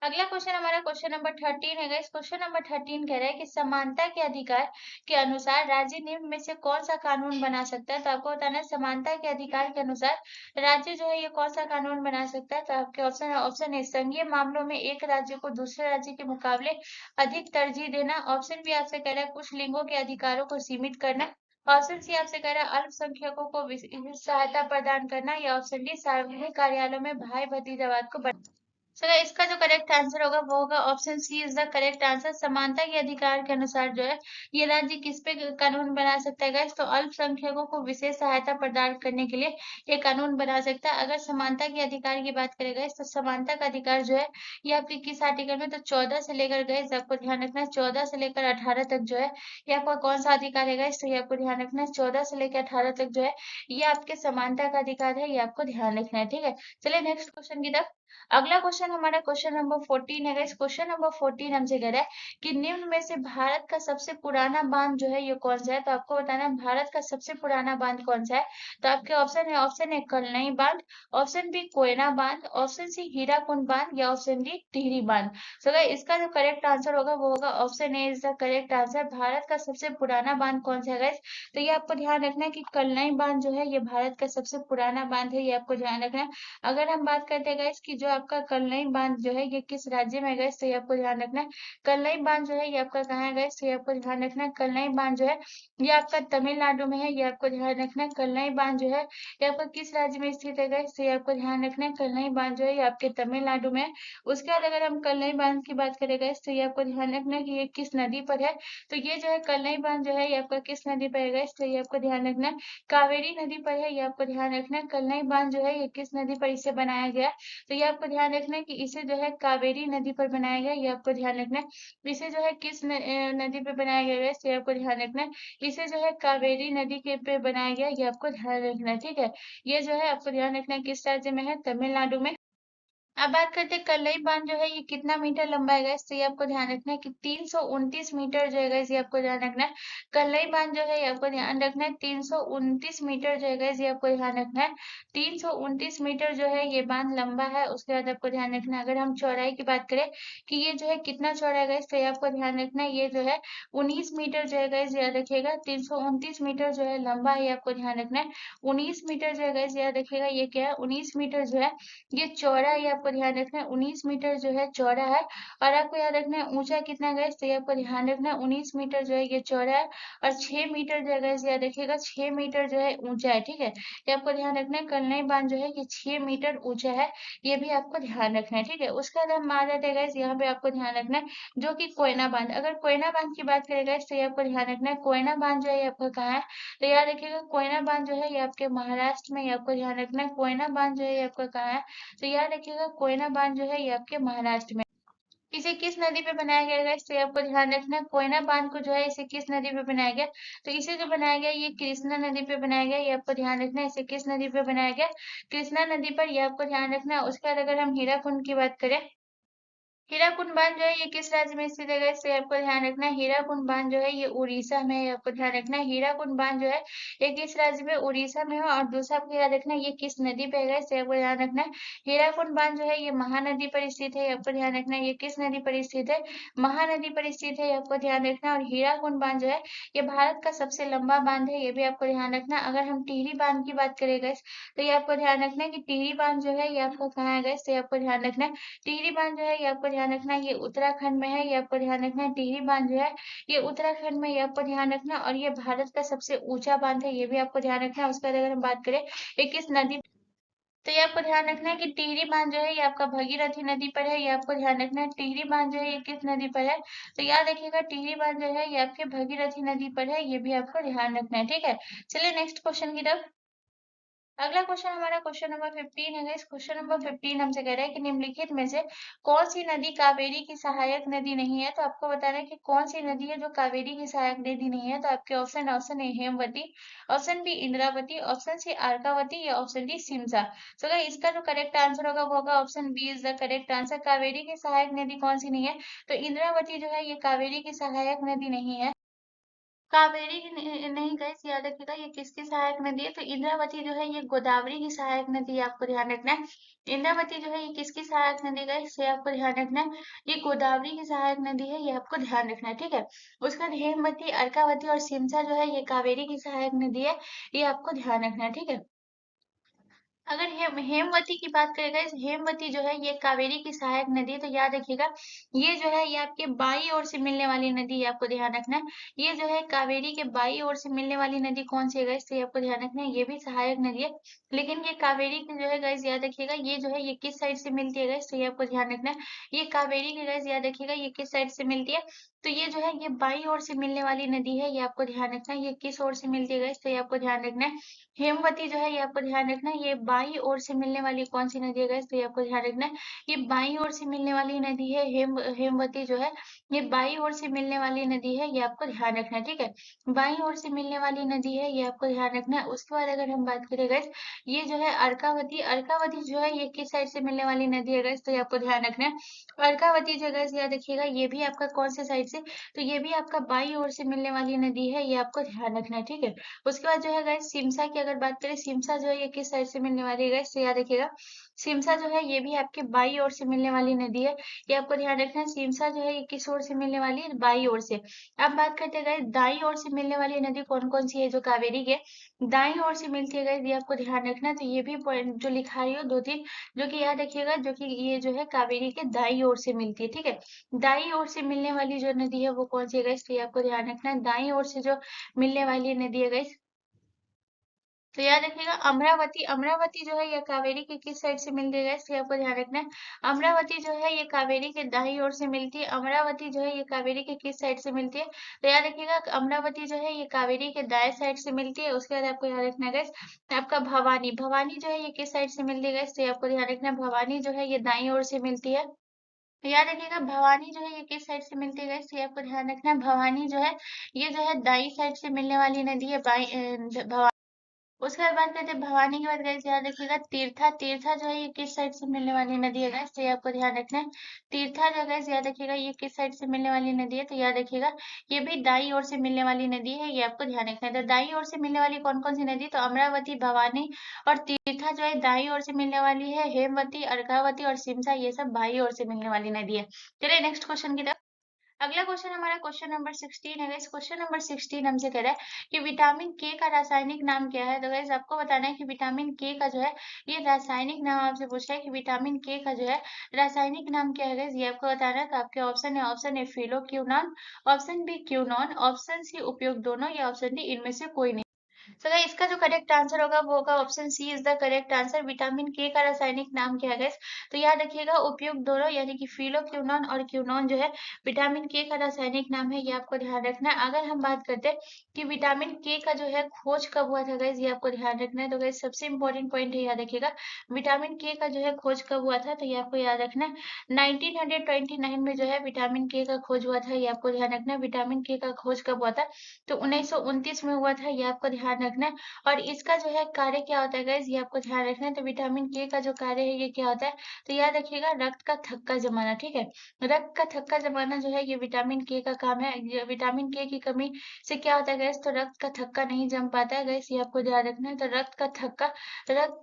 अगला क्वेश्चन हमारा क्वेश्चन नंबर 13 है गाइस। क्वेश्चन नंबर 13 कह रहा है कि समानता के अधिकार के अनुसार राज्य निम्न में से कौन सा कानून बना सकता है। तो आपको बताना है समानता के अधिकार के अनुसार राज्य जो है ये कौन सा कानून बना सकता है। तो आपके ऑप्शन है संघीय मामलों में एक राज्य को दूसरे राज्य के मुकाबले अधिक तरजीह देना, ऑप्शन बी आपसे कह रहा है कुछ लिंगों के अधिकारों को सीमित करना, ऑप्शन सी आपसे कह रहा है अल्पसंख्यकों को विशेष सहायता प्रदान करना, या ऑप्शन डी सार्वजनिक कार्यालयों में भाई भतीजावाद को सो इसका जो करेक्ट आंसर होगा वो होगा option C is the correct answer. समानता के अधिकार के अनुसार जो है ये राज्य किस पे कानून बना सकता है गाइस, तो अल्पसंख्यकों को विशेष सहायता प्रदान करने के लिए ये कानून बना सकता है। अगर समानता के अधिकार की बात करें गाइस, तो समानता का अधिकार जो है ये आपके किस आर्टिकल में, तो 14 से लेकर गाइस आपको ध्यान रखना है 14 से लेकर 18 तक जो है ये आपका कौन सा अधिकार है गाइस, तो ये आपको ध्यान रखना है 14 से लेकर 18 तक जो है ये आपके समानता का अधिकार है, ये आपको ध्यान रखना है, ठीक है। चलिए नेक्स्ट क्वेश्चन की तरफ। अगला क्वेश्चन हमारा क्वेश्चन नंबर 14 है गाइस। क्वेश्चन नंबर 14 हमसे कह रहा है कि निम्न में से भारत का सबसे पुराना बांध जो है ये कौन सा है। तो आपको बताना है भारत का सबसे पुराना बांध कौन सा है। तो आपके ऑप्शन है कलनई बांध, ऑप्शन बी कोयना बांध, ऑप्शन सी हीराकुंड बांध, या ऑप्शन डी टिहरी बांध। सो गाइस इसका जो करेक्ट आंसर होगा वो होगा option A is the correct answer. Bharat का सबसे पुराना बांध कौन सा है गाइस, तो ये आपको ध्यान रखना है कि कलनई बांध जो है ये भारत का सबसे पुराना बांध है, ये आपको ध्यान रखना है। अगर हम बात करते हैं गाइस कि जो आपका कलनई बांध जो है ये किस राज्य में है गाइस, तो ये आपको ध्यान रखना है। कलनई बांध जो है ये आपका कहाँ है गाइस, तो ये आपको ध्यान रखना है। कलनई बांध जो है ये आपका तमिलनाडु में है, ये आपको ध्यान रखना है। कलनई बांध जो है ये आपका किस राज्य में स्थित है गाइस, तो ये आपको ध्यान रखना है। कलनई बांध जो है ये आपके तमिलनाडु में है। उसके बाद अगर हम कलनई बांध की बात करें गाइस, तो ये आपको ध्यान रखना है कि ये किस नदी पर है। तो ये जो है कलनई बांध जो है ये आपका किस नदी पर है गाइस, तो ये आपको ध्यान रखना है कावेरी नदी पर है, ये आपको ध्यान रखना है। कलनई बांध जो है ये किस नदी पर इसे बनाया गया है, तो ये आपको ध्यान रखना है कि इसे जो है कावेरी नदी पर बनाया गया, ये आपको ध्यान रखना है। इसे जो है किस नदी पे बनाया गया है, ये आपको ध्यान रखना है। इसे जो है कावेरी नदी के पे बनाया गया, ये आपको ध्यान रखना है, ठीक है। ये जो है आपको ध्यान रखना है किस राज्य में है, तमिलनाडु में। अब बात करते हैं कल्लई बांध जो है ये कितना मीटर लंबा है गाइस, तो ये आपको ध्यान रखना है कि 329 मीटर जो है गाइस, ये आपको ध्यान रखना है। कल्लई बांध जो है ये आपको ध्यान रखना है 329 मीटर जो है गाइस, ये आपको ध्यान रखना है। 329 मीटर जो है ये बांध लंबा है। उसके बाद आपको ध्यान रखना है, अगर हम चौड़ाई की बात करें कि ये जो है कितना चौड़ा है गाइस, तो ये आपको ध्यान रखना है ये जो है 19 मीटर जो है गाइस, याद रखिएगा। 329 मीटर जो है लंबा है, ये आपको ध्यान रखना है। 19 मीटर जो है गाइस, याद रखिएगा ये क्या है, 19 मीटर जो है ये चौड़ा है, ये आपको ध्यान रखना है। 19 मीटर जो है चौड़ा है। और आपको याद रखना है ऊंचा कितना है गाइस, तो ये आपको ध्यान रखना है 19 मीटर जो है ये चौड़ा है। और 6 मीटर जो है गाइस, याद रखिएगा 6 मीटर जो है ऊंचा है, ठीक है। ये आपको ध्यान रखना है कलनई बांध जो है ये 6 मीटर ऊंचा है, ये भी आपको ध्यान रखना है, ठीक है। उसके बाद हम आ जाते हैं गाइस, यहाँ पे आपको ध्यान रखना है जो कि कोयना बांध। अगर कोयना बांध की बात करें गाइस, तो ये आपको ध्यान रखना है कोयना बांध जो है ये आपका कहाँ है, तो याद रखिएगा कोयना बांध जो है ये आपके महाराष्ट्र में, ये आपको ध्यान रखना है कोयना बांध जो है ये आपका कहाँ है, तो याद रखिएगा कोयना बांध जो है ये आपके महाराष्ट्र में। इसे किस नदी पे बनाया गया है, इससे आपको ध्यान रखना है। कोयना बांध को जो है इसे किस नदी पे बनाया गया, तो इसे जो बनाया गया ये कृष्णा नदी पे बनाया गया, ये आपको ध्यान रखना है। इसे किस नदी पे बनाया गया, कृष्णा नदी पर, ये आपको ध्यान रखना है। उसके बाद अगर हम हीराकुंड की बात करें, हीराकुंड बांध जो है ये किस राज्य में स्थित है, इससे आपको ध्यान रखना है। हीराकुंड बांध जो है ये उड़ीसा में है, आपको ध्यान रखना है। हीराकुंड बांध जो है ये किस राज्य में, उड़ीसा में है। और दूसरा आपको याद रखना है ये किस नदी पे है, इससे आपको ध्यान रखना है। हीराकुंड बांध जो है ये महानदी पर स्थित है, आपको ध्यान रखना है। ये किस नदी पर स्थित है, महानदी पर स्थित है, आपको ध्यान रखना है। और हीराकुंड बांध जो है ये भारत का सबसे लंबा बांध है, ये भी आपको ध्यान रखना है। अगर हम टिहरी बांध की बात करें guys, तो ये आपको ध्यान रखना है कि टिहरी बांध जो है ये आपको कहाँ है guys, तो ये आपको ध्यान रखना है। टिहरी बांध जो है ये आपको ध्यान रखना है ये उत्तराखंड में है, ये आपको ध्यान रखना है। टिहरी बांध जो है ये उत्तराखंड में, ये आपको ध्यान रखना है। और ये भारत का सबसे ऊंचा बांध है, ये भी आपको ध्यान रखना है। उसके बाद अगर हम बात करें ये किस नदी, तो ये आपको ध्यान रखना है कि टिहरी बांध जो है ये आपका भगीरथी नदी पर है, ये आपको ध्यान रखना है। टिहरी बांध जो है ये किस नदी पर है, तो याद रखिएगा टिहरी बांध जो है ये आपके भगीरथी नदी पर है, ये भी आपको ध्यान रखना है, ठीक है। चलिए नेक्स्ट क्वेश्चन की तरफ। अगला क्वेश्चन हमारा क्वेश्चन नंबर 15 है। इस क्वेश्चन नंबर 15 हमसे कह रहा है कि निम्नलिखित में से कौन सी नदी कावेरी की सहायक नदी नहीं है, तो आपको बताना है कि कौन सी नदी है जो कावेरी की सहायक नदी नहीं है। तो आपके option A Hemavati, option B Indravati, option C Arkavati, या ऑप्शन डी सिमसा। तो अगर इसका जो करेक्ट आंसर होगा वो होगा option B is the correct answer. Kaveri की सहायक नदी कौन सी नहीं है, तो इंद्रावती जो है ये कावेरी की सहायक नदी नहीं है। कावेरी की नहीं गाइस, याद रखिएगा ये किसकी सहायक नदी है, तो इंद्रावती जो है ये गोदावरी की सहायक नदी है, आपको ध्यान रखना है। इंद्रावती जो है ये किसकी सहायक नदी गाइस, ये आपको ध्यान रखना है। ये गोदावरी की सहायक नदी है, ये आपको ध्यान रखना है, ठीक है। उसका बाद हेमवती, अर्कावती और सिमसा जो है ये कावेरी की सहायक नदी है, ये आपको ध्यान रखना है, ठीक है। अगर हेमवती की बात करें गाइस, हेमवती जो है ये कावेरी की सहायक नदी है, तो याद रखिएगा ये जो है ये आपके बाई ओर से मिलने वाली नदी है, आपको ध्यान रखना है। ये जो है कावेरी के बाई ओर से मिलने वाली नदी कौन सी है गाइस, तो ये आपको ध्यान रखना है, ये भी सहायक नदी है। लेकिन ये कावेरी की जो है गाइस, याद रखिएगा ये जो है ये किस साइड से मिलती है गाइस, तो ये आपको ध्यान रखना है। ये कावेरी की गाइस, याद रखिएगा ये किस साइड से मिलती है, तो ये जो है ये बाई ओर से मिलने वाली नदी है, ये आपको ध्यान रखना है। ये किस ओर से मिलती है गाइस, तो ये आपको ध्यान रखना है। हेमवती जो है ये आपको ध्यान रखना है, ये बाईं ओर से मिलने वाली कौन सी नदी है गाइस, तो ये आपको ध्यान रखना है। ये बाईं ओर से मिलने वाली नदी है, हेमवती जो है ये बाईं ओर से मिलने वाली नदी है, ये आपको ध्यान रखना है, ठीक है। बाईं ओर से मिलने वाली नदी है, ये आपको ध्यान रखना है। उसके बाद अगर हम बात करें गाइस, ये जो है अर्कावती, अर्कावती जो है ये किस साइड से मिलने वाली नदी है गाइस, तो ये आपको ध्यान रखना है। अर्कावती जो है गाइस, याद रखिएगा ये भी आपका कौन से साइड से, तो ये भी आपका बाईं ओर से मिलने वाली नदी है, ये आपको ध्यान रखना है, ठीक है। उसके बाद जो है गाइस सिमसा की अगर बात करें, सिमसा जो है ये किस साइड से मिलने वाली है गाइस, तो याद रखिएगा सिमसा जो है ये भी आपके बाई ओर से मिलने वाली नदी है, ये आपको ध्यान रखना है। सिमसा जो है ये किस ओर से मिलने वाली है, बाई ओर से। अब बात करते हैं गाइस दाई ओर से मिलने वाली नदी कौन कौन सी है, जो कावेरी के दाई ओर से मिलती है गाइस, ये आपको ध्यान रखना है। तो ये भी पॉइंट जो लिखा रही हो दो तीन, जो कि याद रखिएगा, जो कि ये जो है कावेरी के दाई ओर से मिलती है, ठीक है। दाई ओर से मिलने वाली जो नदी है वो कौन सी है गाइस, तो ये आपको ध्यान रखना है। दाई ओर से जो मिलने वाली नदी है गाइस, तो याद रखिएगा अमरावती, अमरावती जो है ये कावेरी के किस साइड से मिलती है गाइस, ये आपको ध्यान रखना है। अमरावती जो है ये कावेरी के दाईं ओर से मिलती है। अमरावती जो है ये कावेरी के किस साइड से मिलती है, तो याद रखिएगा अमरावती जो है ये कावेरी के दाएं साइड से मिलती है। उसके बाद आपको याद रखना है गाइस आपका भवानी, भवानी जो है ये किस साइड से मिलती है गाइस, तो ये आपको ध्यान रखना है। भवानी जो है ये दाईं ओर से मिलती है। तो याद रखिएगा भवानी जो है ये किस साइड से मिलती है गाइस, तो ये आपको ध्यान रखना है। भवानी जो है ये जो है दाई साइड से मिलने वाली नदी है, उसके बाद बात करते हैं भवानी के बाद गाइस याद रखिएगा तीर्था। तीर्था जो है ये किस साइड से मिलने वाली नदी है गाइस, तो ये आपको ध्यान रखना है। तीर्था जो गाइस याद रखिएगा ये किस साइड से मिलने वाली नदी है, तो याद रखिएगा ये भी दाईं ओर से मिलने वाली नदी है, ये आपको ध्यान रखना है। तो दाईं ओर से मिलने वाली कौन कौन सी नदी, तो अमरावती, भवानी और तीर्था जो है दाईं ओर से मिलने वाली है। हेमवती, अर्कावती और सिमसा ये सब बाईं ओर से मिलने वाली नदी है। चलिए नेक्स्ट क्वेश्चन की तरफ। अगला क्वेश्चन हमारा क्वेश्चन नंबर 16 है गाइस। क्वेश्चन नंबर 16 हमसे कह रहा है कि विटामिन के का रासायनिक नाम क्या है। तो गाइस आपको बताना है कि विटामिन के का जो है ये रासायनिक नाम आपसे पूछ रहा है कि विटामिन के का जो है रासायनिक नाम क्या है गाइस, ये आपको बताना है। तो आपके ऑप्शन है, option A phylloquinone, option B quinone, option C उपयोग दोनों या ऑप्शन डी इनमें से कोई नहीं। तो गाइस इसका जो करेक्ट आंसर होगा वो होगा option C is the correct answer. Vitamin K का रासायनिक नाम क्या है गाइस, तो याद रखिएगा उपयुक्त दोनों यानी कि फिलोक्यूनॉन और क्यूनॉन जो है विटामिन के का रासायनिक नाम है, ये आपको ध्यान रखना है। अगर हम बात करते हैं कि विटामिन के का जो है खोज कब हुआ था गाइस, ये आपको ध्यान रखना है। तो गाइस सबसे इंपॉर्टेंट पॉइंट है, याद रखिएगा विटामिन के का जो है खोज कब हुआ था, तो ये आपको याद रखना है 1929 में जो है विटामिन के का खोज हुआ था, ये आपको ध्यान रखना है। विटामिन के का खोज कब हुआ था, तो 1929 में हुआ था, ये आपको ध्यान रखना है। और इसका जो है कार्य क्या होता है गाइस, ये आपको ध्यान रखना है। तो विटामिन के का जो कार्य है ये क्या होता है, तो याद रखिएगा रक्त का थक्का जमाना, ठीक है। रक्त का थक्का जमाना जो है ये विटामिन के का काम है। ये विटामिन के की कमी से क्या होता है गैस, तो रक्त का थक्का नहीं जम पाता है गैस, ये आपको ध्यान रखना है। तो रक्त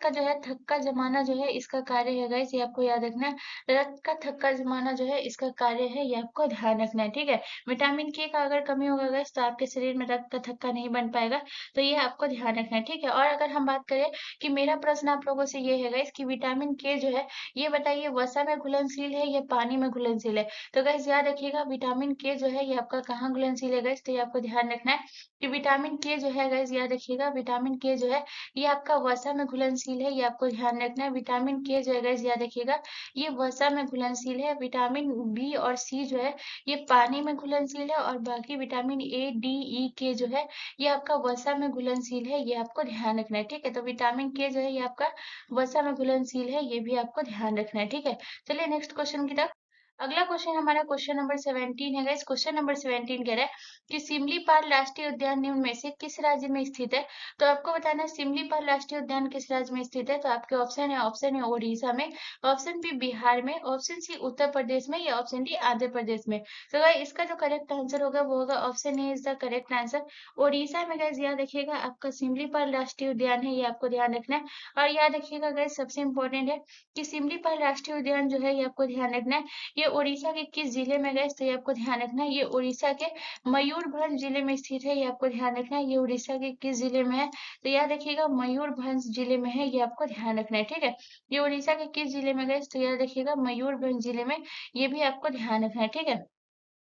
का जो है थक्का जमाना जो है इसका कार्य है गैस, ये आपको याद रखना है। रक्त का थक्का जमाना जो है इसका कार्य है, ये आपको ध्यान रखना है, ठीक है। विटामिन के का अगर कमी होगा गैस तो आपके शरीर में रक्त का थक्का नहीं बन पाएगा, तो ये आपको ध्यान रखना है, ठीक है। और अगर हम बात करें कि मेरा प्रश्न आप लोगों से ये है गाइस कि विटामिन के जो है ये बताइए वसा में घुलनशील है या पानी में घुलनशील है। तो गाइस याद रखिएगा विटामिन के जो है ये आपका कहाँ घुलनशील है गाइस, तो ये आपको ध्यान रखना है कि विटामिन के जो है गाइस याद रखिएगा विटामिन के जो है ये आपका वसा में घुलनशील है, ये आपको ध्यान रखना है। विटामिन के जो है गाइस याद रखिएगा ये वसा में घुलनशील है। विटामिन बी और सी जो है ये पानी में घुलनशील है, और बाकी विटामिन ए डी ई के जो है ये आपका वसा में घुलनशील है, ये आपको ध्यान रखना है, ठीक है। तो विटामिन के जो है ये आपका वसा में घुलनशील है, ये भी आपको ध्यान रखना है, ठीक है। चलिए नेक्स्ट क्वेश्चन की तरफ। अगला क्वेश्चन हमारा क्वेश्चन नंबर 17 है गाइस। क्वेश्चन नंबर 17 कह रहा है कि सिमलीपाल राष्ट्रीय उद्यान निम्न में से किस राज्य में स्थित है। तो आपको बताना है सिमलीपाल राष्ट्रीय उद्यान किस राज्य में स्थित है। तो आपके ऑप्शन है, ऑप्शन ए ओडिशा में, ऑप्शन बी बिहार में, ऑप्शन सी उत्तर प्रदेश में या ऑप्शन डी आंध्र प्रदेश में। तो गाइस इसका जो करेक्ट आंसर होगा वो होगा option A is the correct answer. Odisha में गाइस याद रखिएगा आपका सिमलीपाल राष्ट्रीय उद्यान है, ये आपको ध्यान रखना है। और याद रखिएगा गाइस सबसे इंपॉर्टेंट है कि सिमलीपाल राष्ट्रीय उद्यान जो है ये आपको ध्यान रखना है ये उड़ीसा के किस जिले में गाइस, तो ये आपको ध्यान रखना है। ये उड़ीसा के मयूरभंज जिले में स्थित है, ये आपको ध्यान रखना है। ये उड़ीसा के किस जिले में है, तो याद रखिएगा मयूरभंज जिले में है, ये आपको ध्यान रखना है, ठीक है। ये उड़ीसा के किस जिले में गए, तो याद रखिएगा मयूरभंज जिले में, ये भी आपको ध्यान रखना है, ठीक है।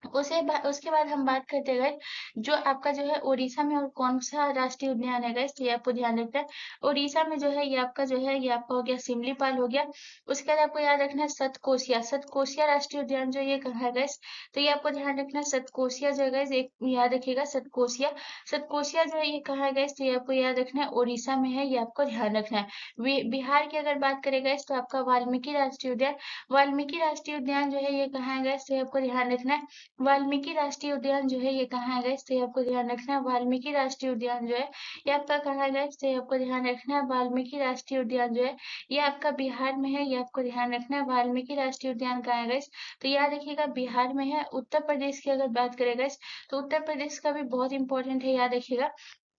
उसके बाद हम बात करते हैं गाइस जो आपका जो है उड़ीसा में और कौन सा राष्ट्रीय उद्यान है गाइस, तो ये आपको ध्यान रखना है। उड़ीसा में जो है ये आपका जो है ये आपका हो गया सिमलीपाल हो गया। उसके बाद आपको याद रखना है सतकोसिया। सतकोसिया राष्ट्रीय उद्यान जो ये कहाँ है गाइस, तो ये आपको ध्यान रखना है। सतकोसिया जो है गाइस एक याद रखिएगा सतकोसिया। सतकोसिया जो है ये कहाँ है गाइस, तो ये आपको याद रखना है उड़ीसा में है, ये आपको ध्यान रखना है। बिहार की अगर बात करें गाइस तो आपका वाल्मीकि राष्ट्रीय उद्यान। वाल्मीकि राष्ट्रीय उद्यान जो है ये कहाँ है गाइस, तो ये आपको ध्यान रखना है। वाल्मीकि राष्ट्रीय उद्यान जो है ये कहाँ है गाइस, तो ये आपको ध्यान रखना है। वाल्मीकि राष्ट्रीय उद्यान जो है ये आपका कहाँ है गाइस, तो ये आपको ध्यान रखना है। वाल्मीकि राष्ट्रीय उद्यान जो है ये आपका बिहार में है, ये आपको ध्यान रखना है। वाल्मीकि राष्ट्रीय उद्यान कहाँ है गाइस, तो याद रखिएगा बिहार में है। उत्तर प्रदेश की अगर बात करें गाइस तो उत्तर प्रदेश का भी बहुत इंपॉर्टेंट है, याद रखिएगा।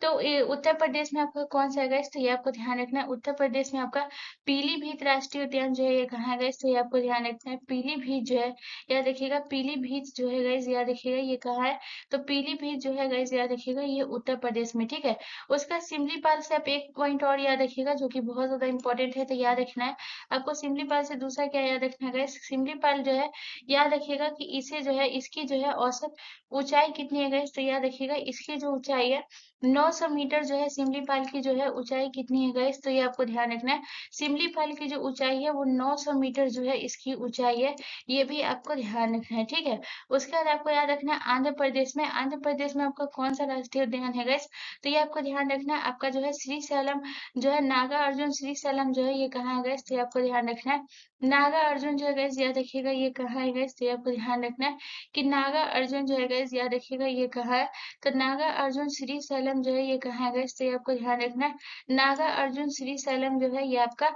तो ये उत्तर प्रदेश में आपका कौन सा है गाइस, तो ये आपको ध्यान रखना है। उत्तर प्रदेश में आपका पीलीभीत राष्ट्रीय उद्यान जो है ये कहाँ है गाइस, तो ये आपको ध्यान रखना है। पीलीभीत जो है याद रखिएगा, पीलीभीत जो है गाइस याद रखिएगा ये कहाँ है, तो पीलीभीत जो है गाइस याद रखिएगा ये उत्तर प्रदेश में, ठीक है। उसका सिमलीपाल से आप एक पॉइंट और याद रखिएगा जो कि बहुत ज्यादा इंपॉर्टेंट है, तो याद रखना है आपको सिमलीपाल से दूसरा क्या याद रखना है गाइस। सिमलीपाल जो है याद रखिएगा कि इसे जो है इसकी जो है औसत ऊंचाई कितनी है गाइस, तो याद रखिएगा इसकी जो ऊंचाई है 900 मीटर जो है सिमलीपाल की जो है ऊंचाई कितनी है गाइस, तो ये आपको ध्यान रखना है। सिमलीपाल की जो ऊंचाई है वो 900 मीटर जो है इसकी ऊंचाई है, ये भी आपको ध्यान रखना है, ठीक है। उसके बाद आपको याद रखना है आंध्र प्रदेश में। आंध्र प्रदेश में आपका कौन सा राष्ट्रीय उद्यान है गाइस, तो ये आपको ध्यान रखना है। आपका जो है श्री सैलम जो है नागा अर्जुन श्री सैलम जो है ये कहाँ है गाइस, तो ये आपको ध्यान रखना है। नागा अर्जुन जो है गाइस याद रखिएगा ये कहाँ है गाइस, तो ये आपको ध्यान रखना है कि नागा अर्जुन जो है गाइस याद रखिएगा ये कहाँ है। तो नागा अर्जुन श्री सैलम सैलम जो है ये कहाँ है गाइस, तो ये आपको ध्यान रखना है। नागा अर्जुन श्री सैलम जो है ये आपका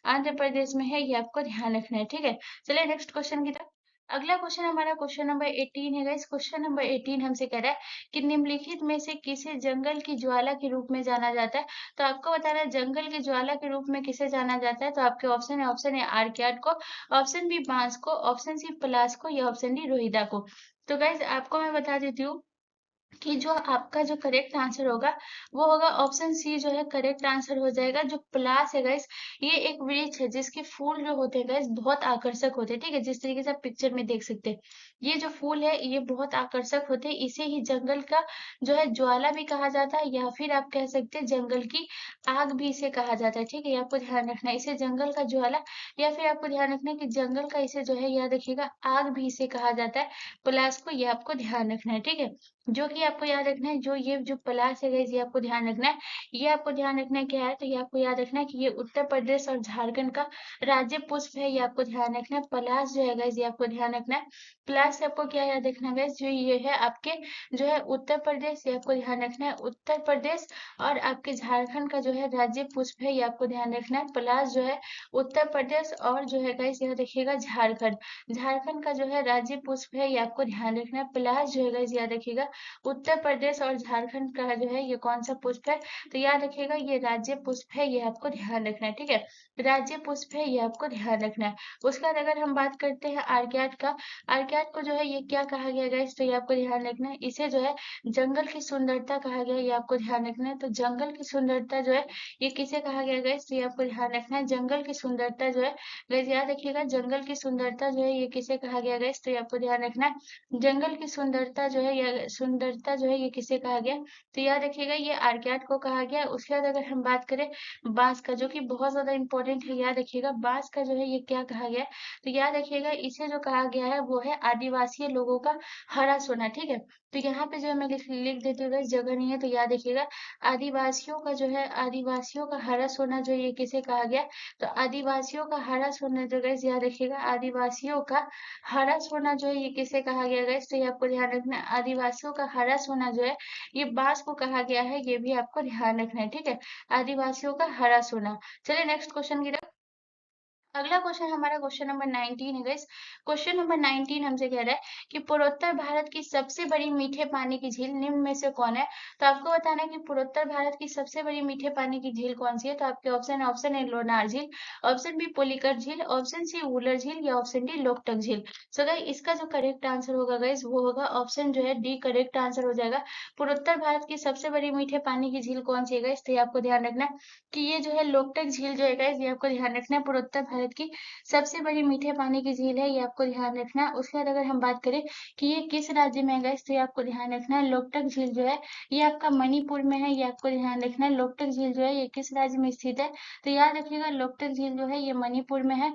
आंध्र प्रदेश में है, ये आपको ध्यान रखना है। ठीक है, चलिए नेक्स्ट क्वेश्चन की तरफ। अगला क्वेश्चन हमारा क्वेश्चन नंबर 18 है गाइस। क्वेश्चन नंबर 18 हमसे कह रहा है कि निम्नलिखित में से किसे जंगल की ज्वाला के रूप में जाना जाता है। तो आपको बताना है जंगल की ज्वाला के रूप में किसे जाना जाता है। तो आपके ऑप्शन है आर्कियाड को, ऑप्शन बी बांस को, ऑप्शन सी पलाश को, या ऑप्शन डी रोहिदा को। तो गाइज आपको मैं बता देती हूँ कि जो आपका जो करेक्ट आंसर होगा वो होगा ऑप्शन सी जो है करेक्ट आंसर हो जाएगा। जो पलाश है गाइस ये एक वृक्ष है जिसके फूल जो होते हैं गाइस बहुत आकर्षक होते हैं। ठीक है, जिस तरीके से आप पिक्चर में देख सकते हैं ये जो फूल है ये बहुत आकर्षक होते हैं। इसे ही जंगल का जो है ज्वाला भी कहा जाता है, या फिर आप कह सकते हैं जंगल की आग भी इसे कहा जाता है। ठीक है, ये आपको ध्यान रखना है, इसे जंगल का ज्वाला या फिर आपको ध्यान रखना है कि जंगल का इसे जो है याद रखिएगा आग भी इसे कहा जाता है। पलाश को ये आपको ध्यान रखना है। ठीक है, जो कि आपको याद रखना है, जो ये जो पलाश है गाइस ये आपको ध्यान रखना है। ये आपको ध्यान रखना है क्या है, तो ये आपको याद रखना है कि ये उत्तर प्रदेश और झारखंड का राज्य पुष्प है। ये आपको ध्यान रखना है। पलाश जो है गाइस ये आपको ध्यान रखना है। पलाश से आपको क्या याद रखना है गाइस, जो ये है आपके जो है उत्तर प्रदेश, ये आपको ध्यान रखना है। उत्तर प्रदेश और आपके झारखंड का जो है राज्य पुष्प है, ये आपको ध्यान रखना है। पलाश जो है उत्तर प्रदेश और जो है गाइस यह देखिएगा झारखंड, झारखंड का जो है राज्य पुष्प है, ये आपको ध्यान रखना है। पलाश जो है गाइस याद रखिएगा उत्तर प्रदेश और झारखंड का जो है ये कौन सा पुष्प है, तो याद रखिएगा ये राज्य पुष्प है, ये आपको ध्यान रखना है। ठीक है, राज्य पुष्प है, ये आपको ध्यान रखना है। उसके बाद अगर हम बात करते हैं आर्कियाड का, आर्कियाड को जो है ये क्या कहा गया गाइस, तो ये आपको ध्यान रखना है। इसे जो है जंगल की सुंदरता कहा गया, ये आपको ध्यान रखना है। तो जंगल की सुंदरता जो है ये किसे कहा गया गाइस, तो ये आपको ध्यान रखना है। जंगल की सुंदरता जो है गाइस याद रखिएगा, जंगल की सुंदरता जो है ये किसे कहा गया गाइस, तो ये आपको ध्यान रखना है। जंगल की सुंदरता जो है या सुंदरता जो है ये किसे कहा गया, तो याद रखिएगा ये आर्कियाड को कहा गया। उसके बाद अगर हम बात करें बांस का, जो कि बहुत ज्यादा इंपॉर्टेंट है, याद रखिएगा बांस का जो है ये क्या कहा गया, तो याद रखिएगा इसे जो कहा गया है वो है आदिवासी लोगों का हरा सोना। ठीक है, तो यहाँ पे जो है मैं लिख देती हूँ गाइस, जगह नहीं है तो याद रखिएगा आदिवासियों का जो है आदिवासियों का हरा सोना जो ये किसे कहा गया, तो आदिवासियों का हरा सोना जो गाइस याद रखिएगा आदिवासियों का हरा सोना जो है ये किसे कहा गया गाइस, तो ये आपको ध्यान रखना है। आदिवासियों का हरा सोना जो है ये बांस को कहा गया है, ये भी आपको ध्यान रखना है। ठीक है, आदिवासियों का हरा सोना। चलिए नेक्स्ट क्वेश्चन की तरफ। अगला क्वेश्चन हमारा क्वेश्चन नंबर 19 है गाइस। क्वेश्चन नंबर 19 हमसे कह रहा है कि पूर्वोत्तर भारत की सबसे बड़ी मीठे पानी की झील निम्न में से कौन है। तो आपको बताना है कि पूर्वोत्तर भारत की सबसे बड़ी मीठे पानी की झील कौन सी है। तो आपके ऑप्शन है लोनार झील, ऑप्शन बी पुलिकर झील, ऑप्शन सी वुलर झील, या ऑप्शन डी लोकटक झील। सो गाइस इसका जो करेक्ट आंसर होगा गाइस वो होगा ऑप्शन जो है डी करेक्ट आंसर हो जाएगा। पूर्वोत्तर भारत की सबसे बड़ी मीठे पानी की झील कौन सी है गाइस, तो ये आपको ध्यान रखना है कि ये जो है लोकटक झील जो है गाइस ये आपको ध्यान रखना है। पूर्वोत्तर भारत की सबसे बड़ी मीठे पानी की झील है, ये आपको ध्यान रखना है। उसके बाद अगर हम बात करें कि ये किस राज्य में है गाइस, तो ये आपको ध्यान रखना है। लोकटक झील जो है ये आपका मणिपुर में है, ये आपको ध्यान रखना है। लोकटक झील जो है ये किस राज्य में स्थित है, तो याद रखिएगा लोकटक झील जो है ये मणिपुर में है।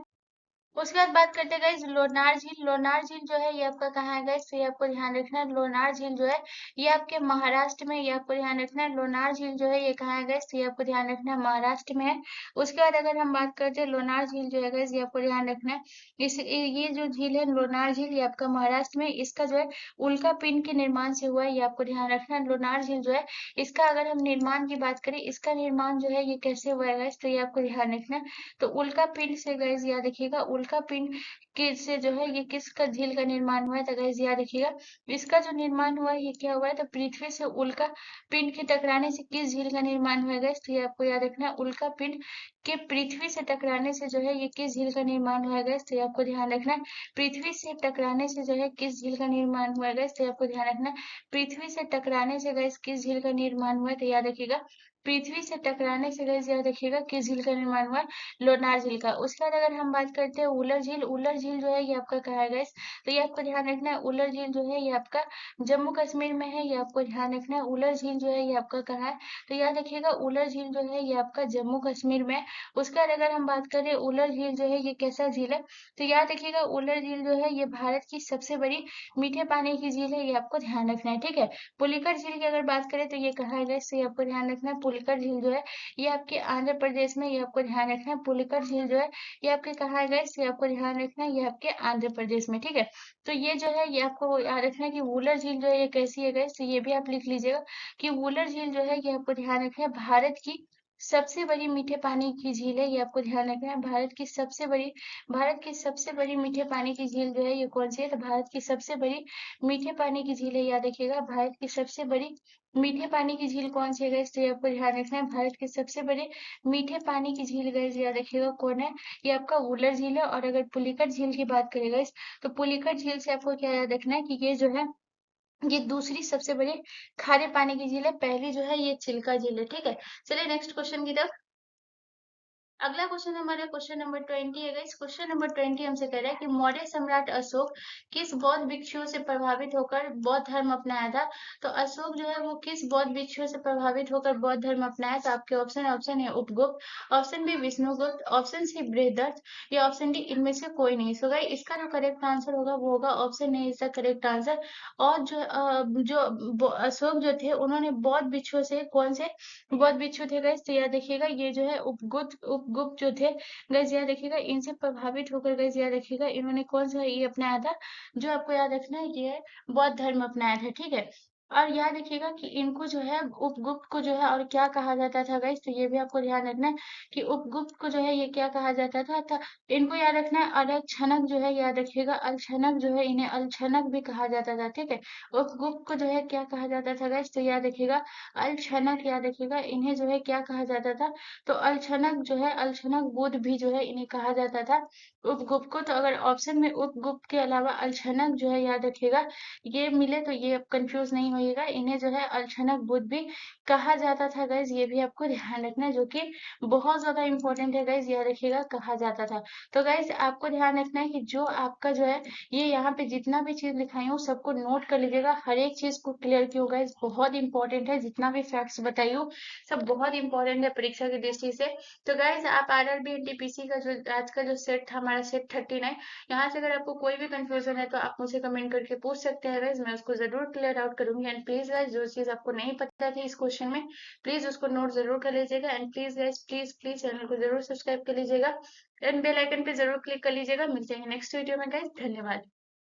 उसके बाद बात करते हैं गाइस लोनार झील। लोनार झील जो है ये आपका कहाँ है गाइस, तो ये आपको ध्यान रखना है। लोनार झील जो है ये आपके महाराष्ट्र में, ये आपको ध्यान रखना है। लोनार झील जो है ये कहाँ है गाइस, तो ये आपको ध्यान रखना है महाराष्ट्र में है। उसके बाद अगर हम बात करते हैं लोनार झील जो है गाइस ये आपको ध्यान रखना है। ये जो झील है लोनार झील ये आपका महाराष्ट्र में, इसका जो है उल्का पिंड के निर्माण से हुआ है, ये आपको ध्यान रखना है। लोनार झील जो है इसका अगर हम निर्माण की बात करें, इसका निर्माण जो है ये कैसे हुआ है गाइस, तो ये आपको ध्यान रखना है। तो उल्का पिंड से गाइस याद रखिएगा उल्का पिंड के से जो है ये किसका झील का निर्माण हुआ है, तो गाइस याद रखिएगा इसका जो निर्माण हुआ है ये क्या हुआ है, तो पृथ्वी से उल्का पिंड के टकराने से किस झील का निर्माण हुआ है गाइस, तो ये आपको याद रखना है। उल्का पिंड के पृथ्वी से टकराने से जो है ये किस झील का निर्माण हुआ है गाइस, तो ये आपको ध्यान रखना है। पृथ्वी से टकराने से जो है किस झील का निर्माण हुआ है गाइस, तो ये आपको ध्यान रखना है। पृथ्वी से टकराने से गाइस किस झील का निर्माण हुआ है, तो याद रखिएगा पृथ्वी से टकराने से गाइस याद रखिएगा किस झील का निर्माण हुआ है, लोनार झील का। उसके बाद अगर हम बात करते हैं उलर झील, उलर झील जो है ये आपका कहाँ है गाइस, तो ये आपको ध्यान रखना है। उलर झील जो है ये आपका जम्मू कश्मीर में है, ये आपको ध्यान रखना है। उलर झील जो है ये आपका कहाँ है, तो याद रखिएगा उलर झील जो है ये आपका जम्मू कश्मीर में है। उसके बाद अगर हम बात करें उलर झील जो है ये कैसा झील है, तो याद रखिएगा उलर झील जो है ये भारत की सबसे बड़ी मीठे पानी की झील है, ये आपको ध्यान रखना है। ठीक है, पुलिकर झील की अगर बात करें तो ये कहाँ है गाइस, तो ये आपको ध्यान रखना है। पुलिकट झील जो है ये आपके आंध्र प्रदेश में, ये आपको ध्यान रखना है। पुलिकट झील जो है ये आपके कहाँ है गाइस, ये आपको ध्यान रखना है, ये आपके आंध्र प्रदेश में, ठीक है। तो ये जो है ये आपको याद रखना है कि वूलर झील जो है ये कैसी है गाइस, तो ये भी आप लिख लीजिएगा कि वूलर झील जो है ये आपको ध्यान रखना है भारत की सबसे बड़ी मीठे पानी की झील है, ये आपको ध्यान रखना है। भारत की सबसे बड़ी मीठे पानी की झील जो है ये कौन सी है, तो भारत की सबसे बड़ी मीठे पानी की झील है, याद रखिएगा। भारत की सबसे बड़ी मीठे पानी की झील कौन सी है गाइस, तो ये आपको ध्यान रखना है। भारत की सबसे बड़ी मीठे पानी की झील गाइस याद रखिएगा कौन है, ये आपका वूलर झील है। और अगर पुलिकट झील की बात करें गाइस, तो पुलिकट झील से आपको क्या याद रखना है कि ये जो है ये दूसरी सबसे बड़ी खारे पानी की झील है, पहली जो है ये चिल्का झील है, ठीक है। चलिए नेक्स्ट क्वेश्चन की तरफ। अगला क्वेश्चन हमारा क्वेश्चन नंबर 20 है गाइस। क्वेश्चन नंबर 20 हमसे कह रहा है कि मौर्य सम्राट अशोक किस बौद्ध भिक्षुओं से प्रभावित होकर बौद्ध धर्म अपनाया था। तो अशोक जो है वो किस बौद्ध भिक्षुओं से प्रभावित होकर बौद्ध धर्म अपनाया, तो आपके ऑप्शन है Upagupta, option B Vishnugupta, option C Brihadatta या ऑप्शन डी इनमें से कोई नहीं। सो गाइस इसका जो करेक्ट आंसर होगा वो होगा option A is the correct answer. और अशोक जो थे उन्होंने बौद्ध भिक्षुओं से, कौन से बौद्ध भिक्षु थे गाइस, तो याद रखिएगा ये जो है उपगुप्त जो थे गाइस, याद रखिएगा इनसे प्रभावित होकर गाइस याद रखिएगा इन्होंने कौन सा ये अपनाया था, जो आपको याद रखना है ये है बौद्ध धर्म अपनाया था, ठीक है। और याद रखिएगा कि इनको जो है उपगुप्त को जो है और क्या कहा जाता था गाइस, तो ये भी आपको ध्यान रखना है कि उपगुप्त को जो है ये क्या कहा जाता था, इनको याद रखना है। अलछनक जो है याद रखिएगा, अलछनक जो है इन्हें अलछनक भी कहा जाता था, ठीक है। उपगुप्त को जो है क्या कहा जाता था गाइस, तो याद रखिएगा अलछनक, याद रखिएगा इन्हें जो है क्या कहा जाता था, तो अलछनक जो है अलछनक बुद्ध भी जो है इन्हें कहा जाता था उपगुप्त को। तो अगर ऑप्शन में उपगुप्त के अलावा अलछनक जो है याद रखिएगा ये मिले तो ये अब कंफ्यूज नहीं होइएगा, इन्हें जो है अलछनक बुद्ध भी कहा जाता था गाइज, ये भी आपको ध्यान रखना है, जो कि बहुत ज्यादा इंपॉर्टेंट है गाइज, याद रखिएगा कहा जाता था। तो गाइज आपको ध्यान रखना है कि जो आपका जो है ये यहाँ पे जितना भी चीज लिखाई हूँ सबको नोट कर लीजिएगा, हर एक चीज को क्लियर क्यों गाइज, बहुत इंपॉर्टेंट है, जितना भी फैक्ट्स बताई हूँ सब बहुत इंपॉर्टेंट है परीक्षा की दृष्टि से। तो गाइज आप आरआरबी एनटीपीसी का जो आज का जो सेट था हमारा सेट 39, यहाँ से अगर आपको कोई भी कंफ्यूजन है तो आप मुझे कमेंट करके पूछ सकते हैं गाइज, मैं उसको जरूर क्लियर आउट करूंगी। एंड प्लीज गाइज जो चीज आपको नहीं पता थी इस क्वेश्चन में प्लीज उसको नोट जरूर कर लीजिएगा। And please guys please please channel को जरूर सब्सक्राइब कर लीजिएगा एंड बेल आइकन पे जरूर क्लिक कर लीजिएगा। मिलते हैं नेक्स्ट वीडियो में गाइज, धन्यवाद।